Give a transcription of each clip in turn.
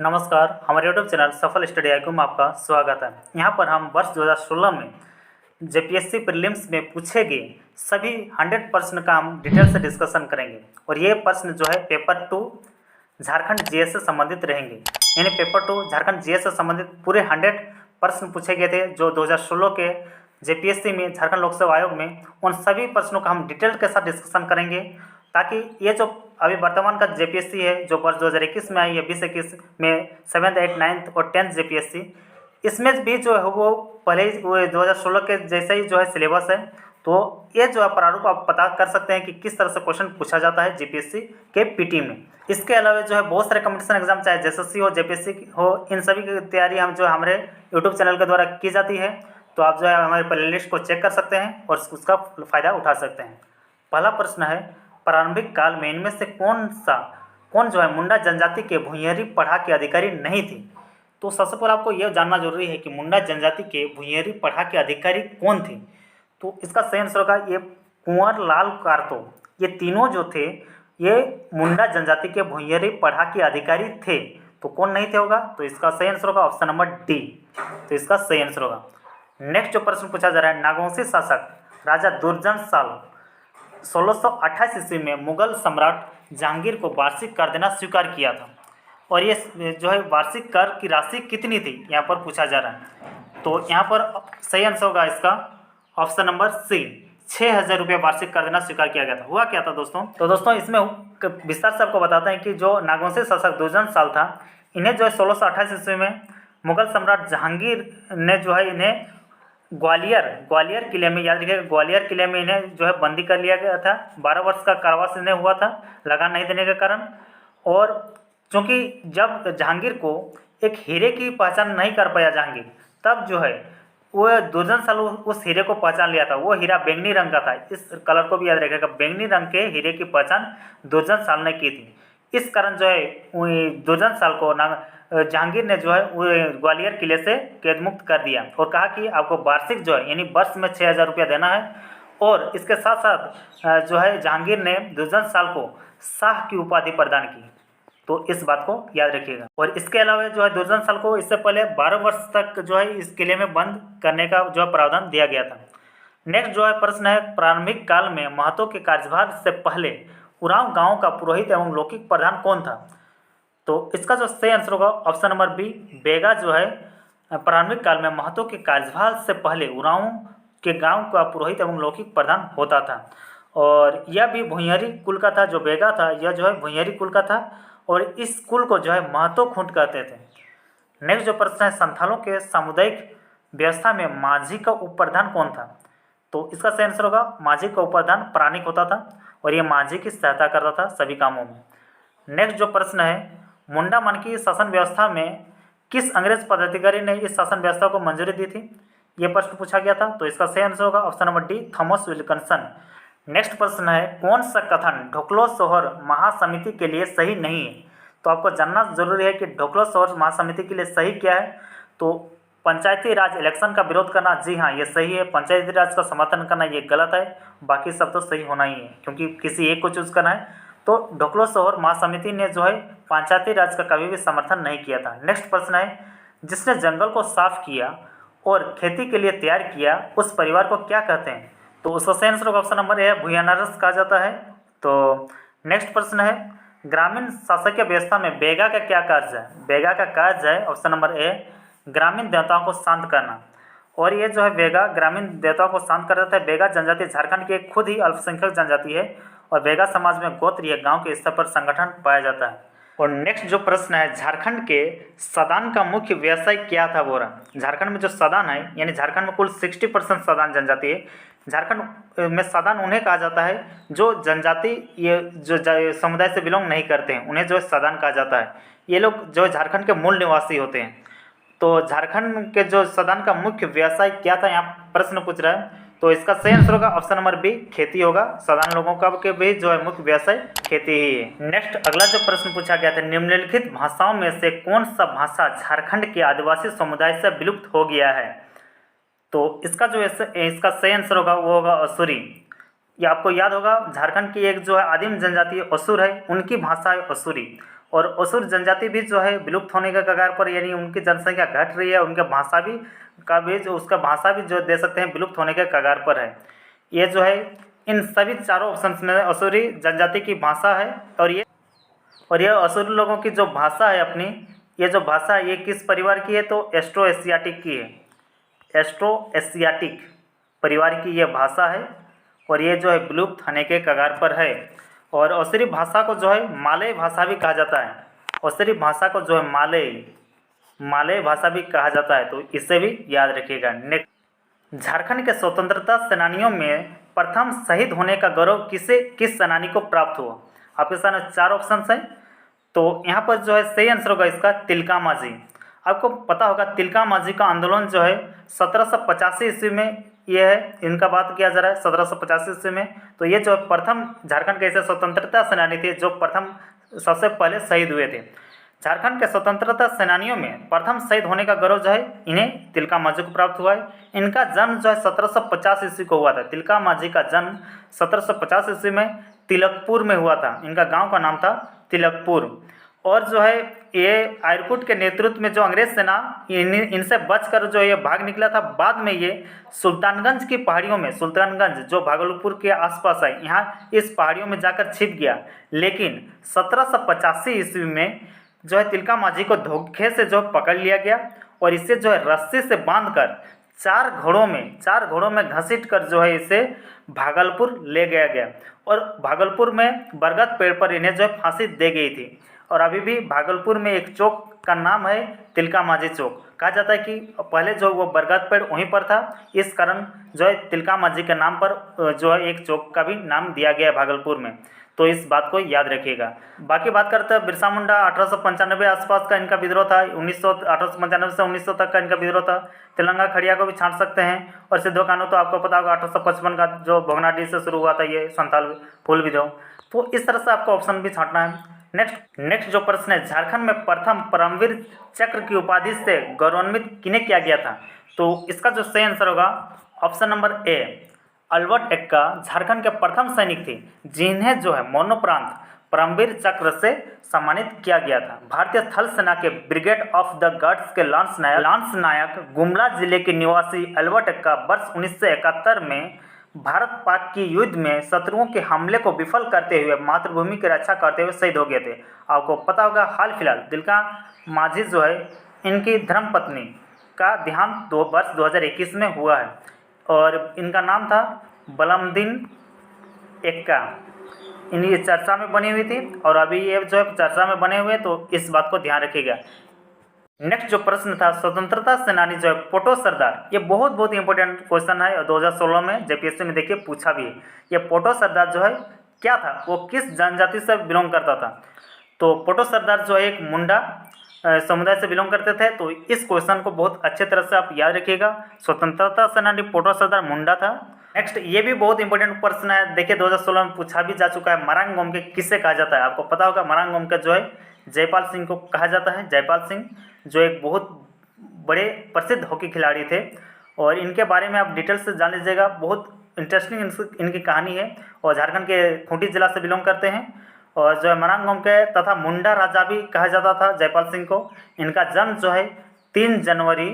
नमस्कार, हमारे YouTube channel सफल स्टडी आईक्यू में आपका स्वागत है। यहाँ पर हम वर्ष 2016 में जेपीएससी प्रीलिम्स में पूछे गए सभी 100 प्रश्न का हम डिटेल से डिस्कशन करेंगे और ये प्रश्न जो है पेपर 2 झारखंड जीएस से संबंधित रहेंगे। यानी पेपर 2 झारखंड जीएस से संबंधित पूरे 100 प्रश्न पूछे गए थे जो 2016 के जेपीएससी में झारखंड लोक सेवा आयोग में, उन सभी प्रश्नों का हम डिटेल के साथ डिस्कशन करेंगे ताकि ये जो अभी वर्तमान का जेपीएससी है जो वर्ष 2021 में आई है, 2021 में 7th, 8th, 9th और 10th जेपीएससी, इसमें भी जो है वो पहले ही वो 2016 के जैसे ही जो है सिलेबस है। तो ये जो है प्रारूप आप पता कर सकते हैं कि किस तरह से क्वेश्चन पूछा जाता है जेपीएससी के पीटी में। इसके अलावा जो है बहुत सारे कॉम्पिटिशन एग्जाम चाहे जेएसएससी हो, जेपीएससी हो, इन सभी की तैयारी हम जो हमारे यूट्यूब चैनल के द्वारा की जाती है। तो आप जो है हमारे प्लेलिस्ट को चेक कर सकते हैं और उसका फ़ायदा उठा सकते हैं। पहला प्रश्न है, प्रारंभिक काल में इनमें से कौन जो है मुंडा जनजाति के भुइंयरी पढ़ा के अधिकारी नहीं थी। तो सबसे पहले आपको यह जानना जरूरी है कि मुंडा जनजाति के भुइंयरी पढ़ा के अधिकारी कौन थे। तो इसका सही आंसर होगा ये कुंवर लाल कार्तो। ये तीनों जो थे ये मुंडा जनजाति के भुइंयरी पढ़ा के अधिकारी थे। तो कौन नहीं थे होगा, तो इसका सही आंसर होगा ऑप्शन नंबर डी। तो इसका सही आंसर होगा। नेक्स्ट जो प्रश्न पूछा जा रहा है, नागवंशी शासक राजा दुर्जन साल 1628 ईस्वी में मुगल सम्राट जहांगीर को वार्षिक कर देना स्वीकार किया था और ये जो है वार्षिक कर की राशि कितनी थी यहाँ पर पूछा जा रहा है। तो यहाँ पर सही आंसर होगा इसका ऑप्शन नंबर सी, 6000 रुपये वार्षिक कर देना स्वीकार किया गया था। हुआ क्या था दोस्तों, तो दोस्तों इसमें विस्तार से आपको बताते हैं कि जो नागवंशी शासक दुर्जन साल था, इन्हें जो है 1628 ईस्वी में मुगल सम्राट जहांगीर ने जो है इन्हें ग्वालियर किले में, याद रखिएगा, ग्वालियर किले में इन्हें जो है बंदी कर लिया गया था। 12 वर्ष का कारावास इन्हें हुआ था लगान नहीं देने के कारण। और चूँकि जब जहांगीर को एक हीरे की पहचान नहीं कर पाया जहांगीर, तब जो है वो दुर्जन साल उस हीरे को पहचान लिया था। वो हीरा बैंगनी रंग का था, इस कलर को भी याद रखिएगा, बैंगनी रंग के हीरे की पहचान दुर्जन साल ने की थी। इस कारण जो है दुर्जन साल को जहांगीर ने जो है ग्वालियर किले से कैद मुक्त कर दिया और कहा कि आपको वार्षिक जो है यानी वर्ष में 6000 रुपया देना है। और इसके साथ साथ जो है जहांगीर ने दुर्जन साल को शाह की उपाधि प्रदान की। तो इस बात को याद रखिएगा। और इसके अलावा जो है दुर्जन साल को इससे पहले 12 वर्ष तक जो है इस किले में बंद करने का जो है प्रावधान दिया गया था। नेक्स्ट जो है प्रश्न है, प्रारंभिक काल में महतो के कार्यभार से पहले उरांव गाँव का पुरोहित एवं लौकिक प्रधान कौन था। तो इसका जो सही आंसर होगा ऑप्शन नंबर बी, बेगा जो है प्रारंभिक काल में महतो के कार्यभार से पहले उरांव के गांव का पुरोहित एवं लौकिक प्रधान होता था। और यह भी भुइंयरी कुल का था। जो बेगा था यह जो है भुइंयरी कुल का था और इस कुल को जो है महतो खूंट कहते थे। नेक्स्ट जो प्रश्न है, संथालों के सामुदायिक व्यवस्था में माझी का उप प्रधान कौन था। तो इसका सही आंसर होगा माझी का उप प्रधान प्राणिक होता था और ये माझी की सहायता करता था सभी कामों में। नेक्स्ट जो प्रश्न है, मुंडा मन की शासन व्यवस्था में किस अंग्रेज पदाधिकारी ने इस शासन व्यवस्था को मंजूरी दी थी, ये प्रश्न पूछा गया था। तो इसका सही आंसर होगा option number D, Thomas Wilkinson. Next प्रश्न है, कौन सा कथन ढोकलो शोहर महासमिति के लिए सही नहीं है। तो आपको जानना जरूरी है कि ढोकलो शोहर महासमिति के लिए सही क्या है। तो पंचायती राज इलेक्शन का विरोध करना, जी हाँ ये सही है। पंचायती राज का समर्थन करना ये गलत है। बाकी सब तो सही होना ही है क्योंकि किसी एक को चूज करना है। तो ढोकलो शोहर महासमिति ने जो है पंचायती राज का कभी भी समर्थन नहीं किया था। नेक्स्ट प्रश्न है, जिसने जंगल को साफ किया और खेती के लिए तैयार किया उस परिवार को क्या कहते हैं। तो उसका सही आंसर ऑप्शन नंबर ए, भुइयानारस कहा जाता है। तो नेक्स्ट प्रश्न है, ग्रामीण शासकीय व्यवस्था में बेगा का क्या कार्य है। बेगा का कार्य है ऑप्शन नंबर ए, ग्रामीण देवताओं को शांत करना। और ये जो है बेगा ग्रामीण देवताओं को शांत कर देता है। बेगा जनजाति झारखंड की खुद ही अल्पसंख्यक जनजाति है और बेगा समाज में गोत्र या गांव के स्तर पर संगठन पाया जाता है। और नेक्स्ट जो प्रश्न है, झारखंड के सदान का मुख्य व्यवसाय क्या था बोरा। झारखंड में जो सदान है यानी झारखंड में कुल 60% सदान जनजाति है। झारखंड में सदान उन्हें कहा जाता है जो जनजाति ये जो समुदाय से बिलोंग नहीं करते हैं, उन्हें जो है सदान कहा जाता है। ये लोग जो झारखंड के मूल निवासी होते हैं। तो झारखंड के जो सदान का मुख्य व्यवसाय क्या था, यहाँ प्रश्न पूछ रहा है। तो इसका सही आंसर होगा ऑप्शन नंबर बी, खेती होगा। सदान लोगों का के भी जो है मुख्य व्यवसाय खेती ही है। नेक्स्ट अगला जो प्रश्न पूछा गया था, निम्नलिखित भाषाओं में से कौन सा भाषा झारखंड के आदिवासी समुदाय से विलुप्त हो गया है। तो इसका जो इसका सही आंसर होगा वो होगा असुरी। ये आपको याद होगा झारखंड की एक जो है आदिम जनजाति असुर है, उनकी भाषा है असुरी। और असुर जनजाति भी जो है विलुप्त होने के कगार पर, यानी उनकी जनसंख्या घट रही है, उनके भाषा भी का भी जो उसका भाषा भी जो दे सकते हैं विलुप्त होने के कगार पर है। ये जो है इन सभी चारों ऑप्शंस में असुरी जनजाति की भाषा है। और ये असुरी लोगों की जो भाषा है अपनी, ये जो भाषा है ये किस परिवार की है, तो एस्ट्रो एशियाटिक की है। एस्ट्रो एशियाटिक परिवार की ये भाषा है और ये जो है विलुप्त होने के कगार पर है। और असुरी भाषा को जो है मालय भाषा भी कहा जाता है। असुरी भाषा को जो है मालय भाषा भी कहा जाता है, तो इसे भी याद रखिएगा। नेक्स्ट, झारखंड के स्वतंत्रता सेनानियों में प्रथम शहीद होने का गौरव किस सेनानी को प्राप्त हुआ? आपके सामने 4 ऑप्शंस हैं, तो यहाँ पर जो है सही आंसर होगा इसका तिलका मांझी। आपको पता होगा तिलका मांझी का आंदोलन जो है 1785 ईस्वी में ये है, इनका बात किया जा रहा है 1785 ईस्वी में। तो ये जो प्रथम झारखंड के ऐसे स्वतंत्रता सेनानी थे जो प्रथम सबसे पहले शहीद हुए थे। झारखंड के स्वतंत्रता सेनानियों में प्रथम शहीद होने का गौरव जो है इन्हें तिलका मांझी को प्राप्त हुआ है। इनका जन्म जो है 1750 ईस्वी को हुआ था। तिलका मांझी का जन्म 1750 ईस्वी में तिलकपुर में हुआ था। इनका गांव का नाम था तिलकपुर। और जो है ये आयरकुट के नेतृत्व में जो अंग्रेज सेना इनसे बचकर जो ये भाग निकला था, बाद में ये सुल्तानगंज की पहाड़ियों में, सुल्तानगंज जो भागलपुर के आसपास है, यहाँ इस पहाड़ियों में जाकर छिप गया। लेकिन 1785 ईस्वी में जो है तिलका मांझी को धोखे से जो पकड़ लिया गया और इसे जो है रस्सी से बांधकर 4 घोड़ों में घसीट कर जो है इसे भागलपुर ले गया गया और भागलपुर में बरगद पेड़ पर इन्हें जो है फांसी दे गई थी। और अभी भी भागलपुर में एक चौक का नाम है तिलका मांझी चौक। कहा जाता है कि पहले जो वो बरगद पेड़ वहीं पर था, इस कारण जो है तिलका मांझी के नाम पर जो है एक चौक का भी नाम दिया गया है भागलपुर में। तो इस बात को याद रखिएगा। बाकी बात करते हैं बिरसा मुंडा, 1895 आसपास का इनका विद्रोह था। 1895 से 1900 तक का इनका विद्रोह था। तेलंगा खड़िया को भी छांट सकते हैं। और सिद्धो कान्हू तो आपको पता होगा 1855 का जो भोगनाडीह से शुरू हुआ था ये संथाल हुल विद्रोह। तो इस तरह से आपको ऑप्शन भी छांटना है। नेक्स्ट जो प्रश्न है, झारखंड में प्रथम परमवीर चक्र की उपाधि से गौरवान्वित किन्हें किया गया था? तो इसका जो सही आंसर होगा option number A, Albert Ekka Jharkhand के प्रथम सैनिक थे जिन्हें जो है मरणोपरांत परमवीर चक्र से सम्मानित किया गया था। भारतीय थल सेना के ब्रिगेड ऑफ द गार्ड्स के लांस नायक गुमला जिले के निवासी अल्बर्ट एक्का वर्ष 1971 में भारत पाक की युद्ध में शत्रुओं के हमले को विफल करते हुए मातृभूमि की रक्षा करते हुए शहीद हो गए थे। आपको पता होगा हाल फिलहाल तिलका मांझी जो है इनकी धर्मपत्नी का देहांत वर्ष 2021 में हुआ है और इनका नाम था बलमदीन एक्का। इनकी चर्चा में बनी हुई थी और अभी ये जो है चर्चा में बने हुए, तो इस बात को ध्यान रखिएगा। नेक्स्ट जो प्रश्न था, स्वतंत्रता सेनानी जो है पोटो सरदार, ये बहुत इंपॉर्टेंट क्वेश्चन है और 2016 में जेपीएससी में देखिए पूछा भी है। ये पोटो सरदार जो है क्या था, वो किस जनजाति से बिलोंग करता था? तो पोटो सरदार जो है एक मुंडा समुदाय से बिलोंग करते थे। तो इस क्वेश्चन को बहुत अच्छे तरह से आप याद रखिएगा। स्वतंत्रता सेनानी पोटो सरदार मुंडा था। नेक्स्ट ये भी बहुत इंपॉर्टेंट प्रश्न है, देखिए 2016 में पूछा भी जा चुका है। मरांग गोमके किससे कहा जाता है? आपको पता होगा मरांग गोमके जो है जयपाल सिंह को कहा जाता है। जयपाल सिंह जो एक बहुत बड़े प्रसिद्ध हॉकी खिलाड़ी थे और इनके बारे में आप डिटेल से जान लीजिएगा। बहुत इंटरेस्टिंग इनकी कहानी है और झारखंड के खूंटी जिला से बिलोंग करते हैं। और जो है मरांग गोमके तथा मुंडा राजा भी कहा जाता था जयपाल सिंह को। इनका जन्म जो है 3 जनवरी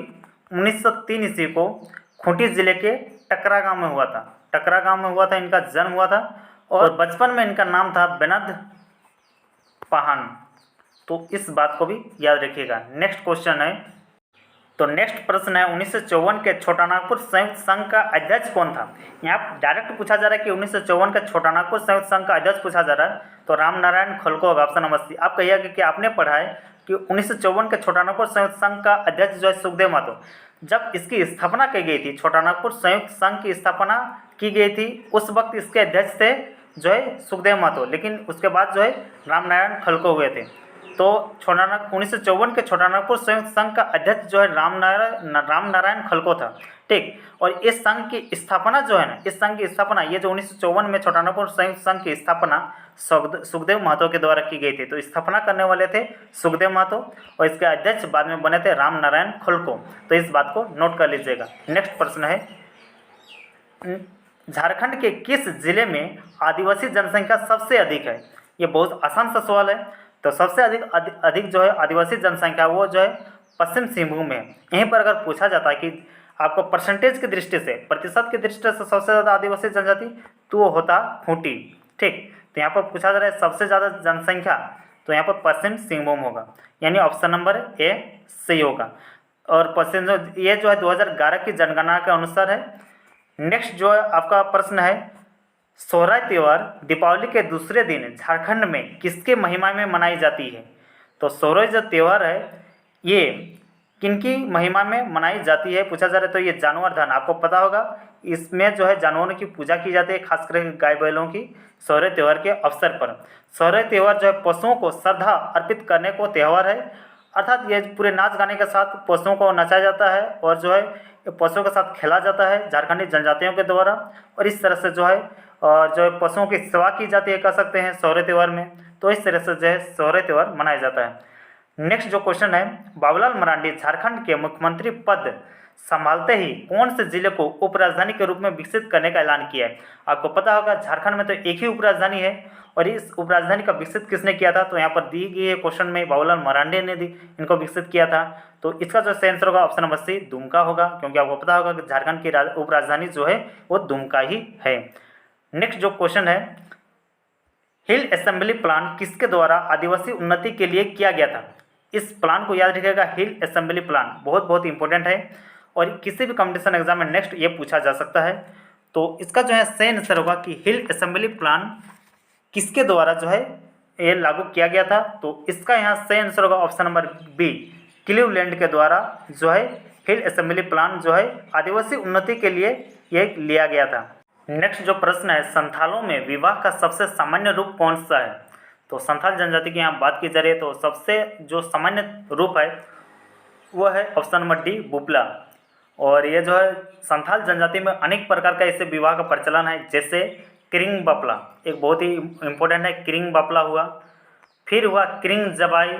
1903 ईस्वी को खूंटी जिले के टकरा गांव में हुआ था। टकरा गांव में हुआ था इनका जन्म हुआ था और बचपन में इनका नाम था बेनद पाहन। तो इस बात को भी याद रखिएगा। नेक्स्ट क्वेश्चन है, तो नेक्स्ट प्रश्न है 1954 के छोटा नागपुर संयुक्त संघ का अध्यक्ष कौन था? यहाँ डायरेक्ट पूछा जा रहा है कि 1954 के छोटा नागपुर संयुक्त संघ का अध्यक्ष पूछा जा रहा है, तो राम नारायण खलको होगा ऑप्शन नंबर सी। आप कहिएगा कि आपने पढ़ा है कि 1954 के छोटा नागपुर संयुक्त संघ का अध्यक्ष जो है सुखदेव महतो। जब इसकी स्थापना की गई थी, छोटा नागपुर संयुक्त संघ की स्थापना की गई थी, उस वक्त इसके अध्यक्ष थे जो है सुखदेव महतो, लेकिन उसके बाद जो है राम नारायण खलको हुए थे। तो 1954 के छोटा नागपुर संयुक्त संघ का अध्यक्ष जो है राम नारायण खलको था। ठीक, और इस संघ की स्थापना जो है ना, इस संघ की स्थापना ये जो 1954 में छोटा नागपुर संयुक्त संघ की स्थापना सुखदेव महतो के द्वारा की गई थी। तो स्थापना करने वाले थे सुखदेव महतो और इसके अध्यक्ष बाद में बने थे राम नारायण खलको। तो इस बात को नोट कर लीजिएगा। नेक्स्ट प्रश्न है, झारखंड के किस जिले में आदिवासी जनसंख्या सबसे अधिक है? ये बहुत आसान सा सवाल है। तो सबसे अधिक जो है आदिवासी जनसंख्या वो जो है पश्चिम सिंहभूम में। यहीं पर अगर पूछा जाता है कि आपको परसेंटेज की दृष्टि से, प्रतिशत की दृष्टि से सबसे ज़्यादा आदिवासी जनजाति, तो वो होता खूंटी। ठीक, तो यहाँ पर पूछा जा रहा है सबसे ज़्यादा जनसंख्या, तो यहाँ पर पश्चिम सिंहभूम होगा, यानी ऑप्शन नंबर ए सही होगा। और पश्चिम ये जो है 2011 की जनगणना के अनुसार है। नेक्स्ट जो है आपका प्रश्न है, सोहराय त्यौहार दीपावली के दूसरे दिन झारखंड में किसके महिमा में मनाई जाती है? तो सोहराय जो त्यौहार है ये किनकी महिमा में मनाई जाती है पूछा जा रहा है। तो ये जानवर आपको पता होगा, इसमें जो है जानवरों की पूजा की जाती है, खासकर गाय बैलों की सोहराय त्यौहार के अवसर पर। सोहराय त्यौहार जो है पशुओं को श्रद्धा अर्पित करने को त्यौहार है, अर्थात ये पूरे नाच गाने के साथ पशुओं को नचाया जाता है और जो है पशुओं के साथ खेला जाता है झारखंडी जनजातियों के द्वारा, और इस तरह से जो है पशुओं की सेवा की जाती है, कह सकते हैं सोहराय त्यौहार में। तो इस तरह से जो है सोहराय त्यौहार मनाया जाता है। नेक्स्ट जो क्वेश्चन है, बाबूलाल मरांडी झारखंड के मुख्यमंत्री पद संभालते ही कौन से जिले को उपराजधानी के रूप में विकसित करने का ऐलान किया है? आपको पता होगा झारखंड में तो एक ही उपराजधानी है, और इस उपराजधानी का विकसित किसने किया था? तो यहाँ पर दी गई है क्वेश्चन में, बाबूलाल मरांडी ने इनको विकसित किया था। तो इसका जो सही आंसर होगा ऑप्शन नंबर सी दुमका होगा, क्योंकि आपको पता होगा कि झारखंड की उपराजधानी जो है वो दुमका ही है। नेक्स्ट जो क्वेश्चन है, हिल असेंबली प्लान किसके द्वारा आदिवासी उन्नति के लिए किया गया था? इस प्लान को याद रखिएगा, हिल असेंबली प्लान बहुत इंपॉर्टेंट है, और किसी भी कॉम्पिटिशन एग्जाम में नेक्स्ट ये पूछा जा सकता है। तो इसका जो है सही आंसर होगा कि हिल असेंबली प्लान किसके द्वारा जो है ये लागू किया गया था? तो इसका यहाँ सही आंसर होगा ऑप्शन नंबर बी, क्लीवलैंड के द्वारा जो है हिल असेंबली प्लान जो है आदिवासी उन्नति के लिए ये लिया गया था। नेक्स्ट जो प्रश्न है, संथालों में विवाह का सबसे सामान्य रूप कौन सा है? तो संथाल जनजाति की यहाँ बात की जा रही है, तो सबसे जो सामान्य रूप है वो है ऑप्शन नंबर डी, बुपला। और ये जो है संथाल जनजाति में अनेक प्रकार का इससे विवाह का प्रचलन है, जैसे किरिंग बपला एक बहुत ही इम्पोर्टेंट है, किरिंग बपला हुआ, फिर हुआ किरिंग जबाई,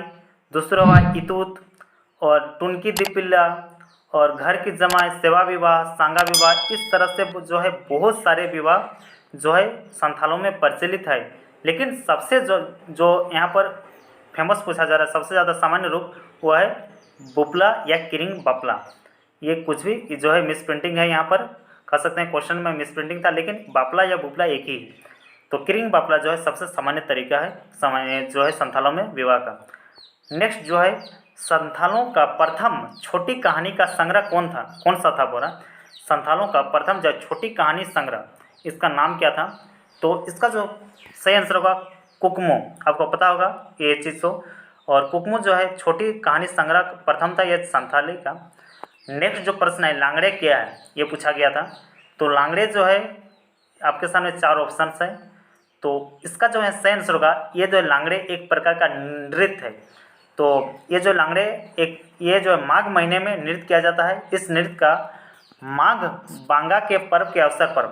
दूसरा हुआ इतूत और टुनकी दिपिल्ला और घर की जमाई, सेवा विवाह, सांगा विवाह। इस तरह से जो है बहुत सारे विवाह जो है संथालों में प्रचलित है, लेकिन सबसे जो यहाँ पर फेमस पूछा जा रहा है, सबसे ज़्यादा सामान्य रूप वो है बुपला या किरिंग बपला। ये कुछ भी जो है मिस प्रिंटिंग है, यहाँ पर कह सकते हैं क्वेश्चन में मिस प्रिंटिंग था, लेकिन बापला या बुपला एक ही है। तो किरिंग बापला जो है सबसे सामान्य तरीका है जो है संथालों में विवाह का। नेक्स्ट जो है, संथालों का प्रथम छोटी कहानी का संग्रह कौन सा था बोला? संथालों का प्रथम जो छोटी कहानी संग्रह, इसका नाम क्या था? तो इसका जो सही आंसर होगा कुकमो। आपको पता होगा ये चीज़ तो, और कुकमो जो है छोटी कहानी संग्रह प्रथम था ये संथाली का। नेक्स्ट जो प्रश्न है, लांगड़े क्या है, ये पूछा गया था। तो लांगड़े जो है आपके सामने 4 ऑप्शंस हैं, तो इसका जो है सही आंसर होगा, ये जो है लांगड़े एक प्रकार का नृत्य है। तो ये जो लांगड़े ये जो है माघ महीने में नृत्य किया जाता है। इस नृत्य का माघ बांगा के पर्व के अवसर पर,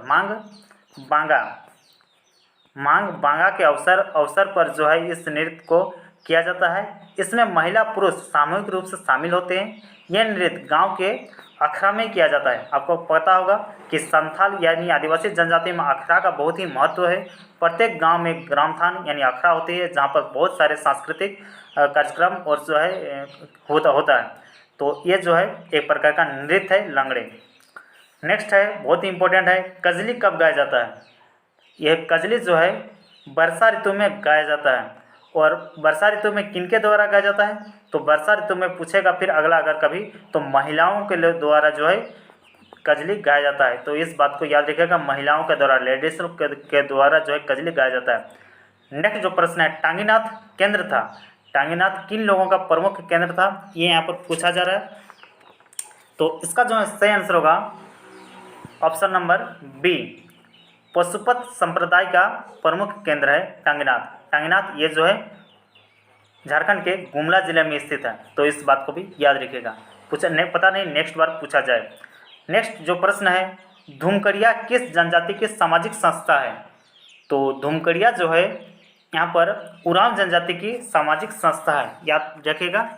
माघ बांगा के अवसर पर जो है इस नृत्य को किया जाता है। इसमें महिला पुरुष सामूहिक रूप से शामिल होते हैं। यह नृत्य गांव के अखड़ा में किया जाता है। आपको पता होगा कि संथाल यानी आदिवासी जनजाति में अखड़ा का बहुत ही महत्व है। प्रत्येक गांव में ग्रामथान यानी अखड़ा होती है, जहां पर बहुत सारे सांस्कृतिक कार्यक्रम और जो है होता है। तो ये जो है एक प्रकार का नृत्य है लांगड़े। नेक्स्ट है बहुत ही इंपॉर्टेंट है, कजली कब गाया जाता है? यह कजली जो है वर्षा ऋतु में गाया जाता है। और वर्षा ऋतु में किनके द्वारा गाया जाता है? तो वर्षा ऋतु में पूछेगा फिर अगला अगर कभी, तो महिलाओं के द्वारा जो है कजली गाया जाता है। तो इस बात को याद रखिएगा, महिलाओं के द्वारा, लेडीज के द्वारा जो है कजली गाया जाता है। नेक्स्ट जो प्रश्न है, टांगीनाथ केंद्र था, टांगीनाथ किन लोगों का प्रमुख केंद्र था? ये यहाँ पर पूछा जा रहा है। तो इसका जो है सही आंसर होगा ऑप्शन नंबर बी, पशुपत संप्रदाय का प्रमुख केंद्र है टांगीनाथ। टांगीनाथ ये जो है झारखंड के गुमला जिले में स्थित है। तो इस बात को भी याद रखिएगा, पता नहीं नेक्स्ट बार पूछा जाए। नेक्स्ट जो प्रश्न है, धूमकड़िया किस जनजाति की सामाजिक संस्था है? तो धूमकड़िया जो है यहाँ पर उरांव जनजाति की सामाजिक संस्था है, याद रखिएगा।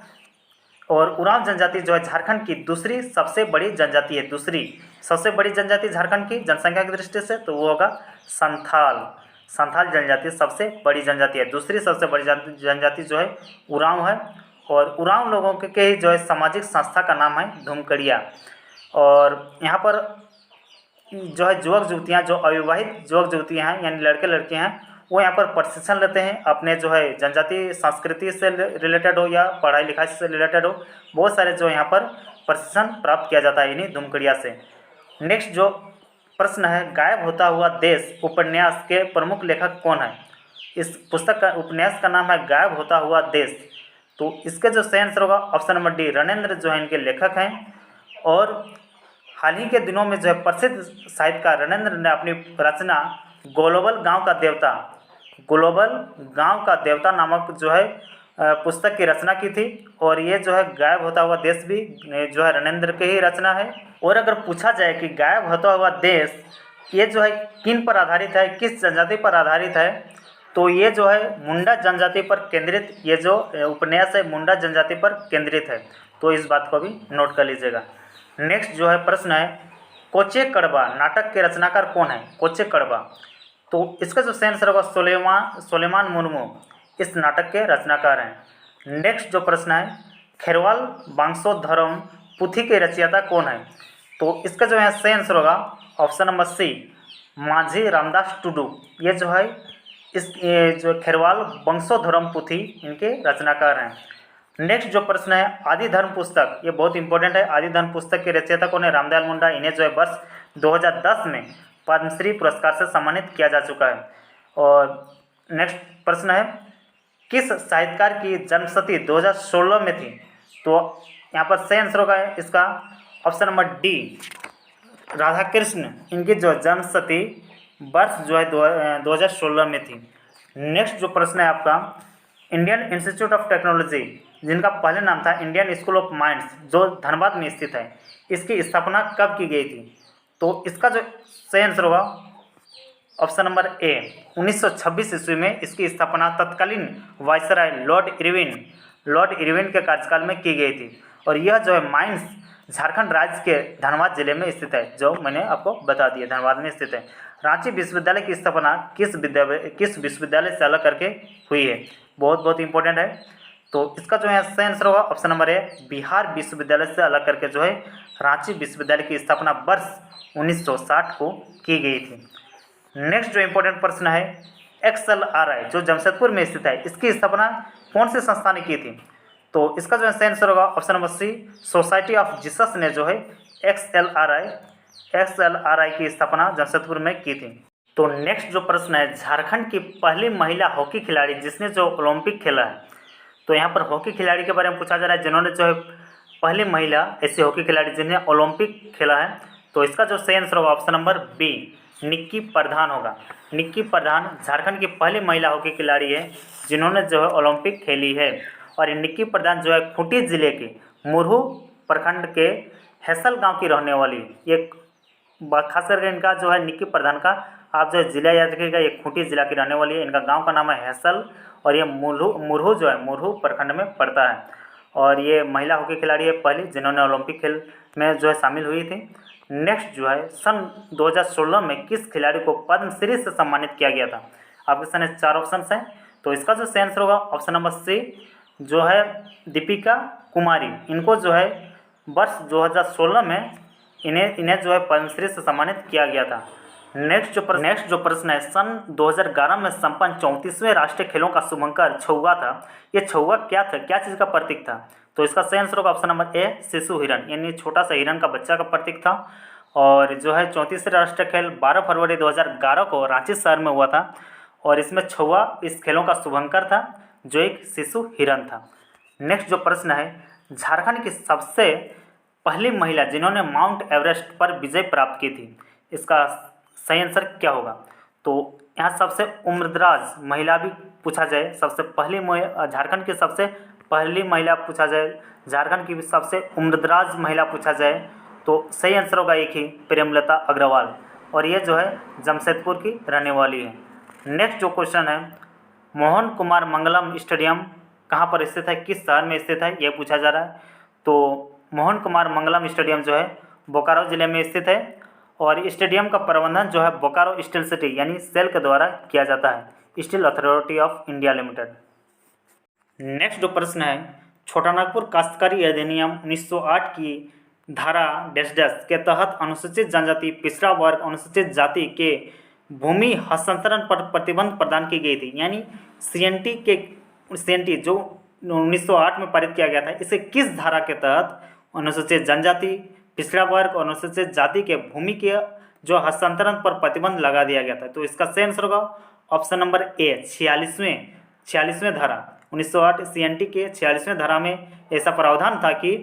और उरांव जनजाति जो है झारखंड की दूसरी सबसे बड़ी जनजाति है। दूसरी सबसे बड़ी जनजाति झारखंड की जनसंख्या की दृष्टि से तो वो होगा संथाल। संथाल जनजाति सबसे बड़ी जनजाति है। दूसरी सबसे बड़ी जनजाति जो है उरांव है, और उरांव लोगों के ही जो है सामाजिक संस्था का नाम है धूमकड़िया। और यहाँ पर जो है युवक युवतियाँ, जो अविवाहित युवक युवतियाँ हैं यानी लड़के लड़कियाँ हैं, वो यहाँ पर प्रशिक्षण लेते हैं अपने जो है जनजाति संस्कृति से रिलेटेड हो या पढ़ाई लिखाई से रिलेटेड हो, बहुत सारे जो यहाँ पर प्रशिक्षण प्राप्त किया जाता है इन्हीं धूमकड़िया से। नेक्स्ट जो प्रश्न है, गायब होता हुआ देश उपन्यास के प्रमुख लेखक कौन है? इस पुस्तक का उपन्यास का नाम है गायब होता हुआ देश। तो इसके जो सही आंसर होगा ऑप्शन नंबर डी, रणेंद्र जो है इनके लेखक हैं। और हाल ही के दिनों में जो है प्रसिद्ध साहित्यकार रणेंद्र ने अपनी रचना ग्लोबल गांव का देवता नामक जो है पुस्तक की रचना की थी। और ये जो है गायब होता हुआ देश भी जो है रणेंद्र की ही रचना है। और अगर पूछा जाए कि गायब होता हुआ देश ये जो है किन पर आधारित है, किस जनजाति पर आधारित है, तो ये जो है मुंडा जनजाति पर केंद्रित, ये जो उपन्यास है मुंडा जनजाति पर केंद्रित है। तो इस बात को भी नोट कर लीजिएगा। नेक्स्ट जो है प्रश्न है, कोचे कड़वा नाटक के रचनाकार कौन है? कोचे कड़वा, तो इसका जो सही आंसर होगा सोलेमान मुर्मू इस नाटक के रचनाकार हैं। नेक्स्ट जो प्रश्न है, खेरवाल बांसोधरम पुथी के रचयिता कौन है? तो इसका जो है सही आंसर होगा ऑप्शन नंबर सी, माझी रामदास टुडू। ये जो है ये जो खेरवाल वंशोधरम पुथी इनके रचनाकार हैं। नेक्स्ट जो प्रश्न है, आदि धर्म पुस्तक, ये बहुत इंपॉर्टेंट है। आदि धर्म पुस्तक के रचयिता कौन है? रामदयाल मुंडा। इन्हें जो है वर्ष 2010 में पद्मश्री पुरस्कार से सम्मानित किया जा चुका है। और नेक्स्ट प्रश्न है, किस साहित्यकार की जन्मशती 2016 में थी? तो यहाँ पर सही आंसर होगा इसका option number D, Radha Krishna. इनकी जो जन्मशती वर्ष जो है 2016 में थी। नेक्स्ट जो प्रश्न है आपका, इंडियन इंस्टीट्यूट ऑफ टेक्नोलॉजी, जिनका पहले नाम था इंडियन स्कूल ऑफ माइंस, जो धनबाद में स्थित है, इसकी स्थापना कब की गई थी? तो इसका जो सही आंसर होगा ऑप्शन नंबर ए, 1926 ईस्वी में इसकी स्थापना तत्कालीन वायसराय लॉर्ड इरविन के कार्यकाल में की गई थी। और यह जो है माइंस झारखंड राज्य के धनबाद जिले में स्थित है, जो मैंने आपको बता दिया धनबाद में स्थित है। रांची विश्वविद्यालय की स्थापना किस विश्वविद्यालय से अलग करके हुई है? बहुत इंपॉर्टेंट है। तो इसका जो है सही आंसर होगा ऑप्शन नंबर ए, बिहार विश्वविद्यालय से अलग करके जो है रांची विश्वविद्यालय की स्थापना वर्ष 1960 को की गई थी। नेक्स्ट जो इम्पोर्टेंट प्रश्न है, XLRI जो जमशेदपुर में स्थित है, इसकी स्थापना कौन से संस्था ने की थी? तो इसका जो है सही आंसर होगा option number C, Society of Jesus ने जो है XLRI की स्थापना जमशेदपुर में की थी। तो नेक्स्ट जो प्रश्न है, झारखंड की पहली महिला हॉकी खिलाड़ी जिसने जो ओलंपिक खेला है, तो यहाँ पर हॉकी खिलाड़ी के बारे में पूछा जा रहा है जिन्होंने जो है पहली महिला ऐसी हॉकी खिलाड़ी जिन्हें ओलंपिक खेला है। तो इसका जो सही आंसर होगा option number B, Nikki Pradhan होगा। निक्की प्रधान झारखंड की पहली महिला हॉकी खिलाड़ी है जिन्होंने जो है ओलंपिक खेली है। और निक्की प्रधान जो है खूंटी जिले के मुरहू प्रखंड के हैसल गांव की रहने वाली, ये खास करके इनका जो है निक्की प्रधान का आप जो है जिला याद रखिएगा, ये खूंटी जिला की रहने वाली है। इनका गांव का नाम है हैसल और ये मुरहू जो है मुरहू प्रखंड में पड़ता है। और ये महिला हॉकी खिलाड़ी है पहली जिन्होंने ओलंपिक खेल में जो है शामिल हुई थी। नेक्स्ट जो है, सन 2016 में किस खिलाड़ी को पद्मश्री से सम्मानित किया गया था? आपके सामने 4 ऑप्शन हैं। तो इसका जो सही आंसर होगा ऑप्शन नंबर सी, जो है दीपिका कुमारी। इनको जो है वर्ष 2016 में इन्हें जो है पद्मश्री से सम्मानित किया गया था। नेक्स्ट जो प्रश्न है, सन 2011 में संपन्न 34वें राष्ट्रीय खेलों का शुभंकर छौवा था। ये छौवा क्या था, क्या चीज़ का प्रतीक था? तो इसका सही आंसर होगा ऑप्शन नंबर ए, शिशु हिरण, यानी छोटा सा हिरण का बच्चा का प्रतीक था। और जो है 34वें राष्ट्रीय खेल 12 फरवरी 2011 को रांची शहर में हुआ था। और इसमें छौवा इस खेलों का शुभंकर था जो एक शिशु हिरण था। नेक्स्ट जो प्रश्न है, झारखंड की सबसे पहली महिला जिन्होंने माउंट एवरेस्ट पर विजय प्राप्त की थी, इसका सही आंसर क्या होगा? तो यहाँ सबसे उम्रदराज महिला भी पूछा जाए, सबसे पहली झारखंड की सबसे पहली महिला पूछा जाए, झारखंड की सबसे उम्रदराज महिला पूछा जाए, तो सही आंसर होगा एक ही, प्रेमलता अग्रवाल। और ये जो है जमशेदपुर की रहने वाली है। नेक्स्ट जो क्वेश्चन है, मोहन कुमार मंगलम स्टेडियम कहाँ पर स्थित है, किस शहर में स्थित है, ये पूछा जा रहा है। तो मोहन कुमार मंगलम स्टेडियम जो है बोकारो जिले में स्थित है। और स्टेडियम का प्रबंधन जो है बोकारो स्टील सिटी यानी सेल के द्वारा किया जाता है, steel authority of India limited. Next जो प्रश्न है, छोटा नागपुर काश्तकारी अधिनियम 1908 की धारा डैश डैश के तहत अनुसूचित जनजाति, पिछड़ा वर्ग, अनुसूचित जाति के भूमि हस्तांतरण पर प्रतिबंध प्रदान की गई थी। यानी सीएनटी जो 1908 में पारित किया गया था, इसे किस धारा के तहत अनुसूचित जनजाति, पिछड़ा वर्ग और अनुसूचित जाति के भूमि के जो हस्तांतरण पर प्रतिबंध लगा दिया गया था? तो इसका सही आंसर होगा ऑप्शन नंबर ए, 46वें धारा। 1908 सीएनटी के 46वें धारा में ऐसा प्रावधान था कि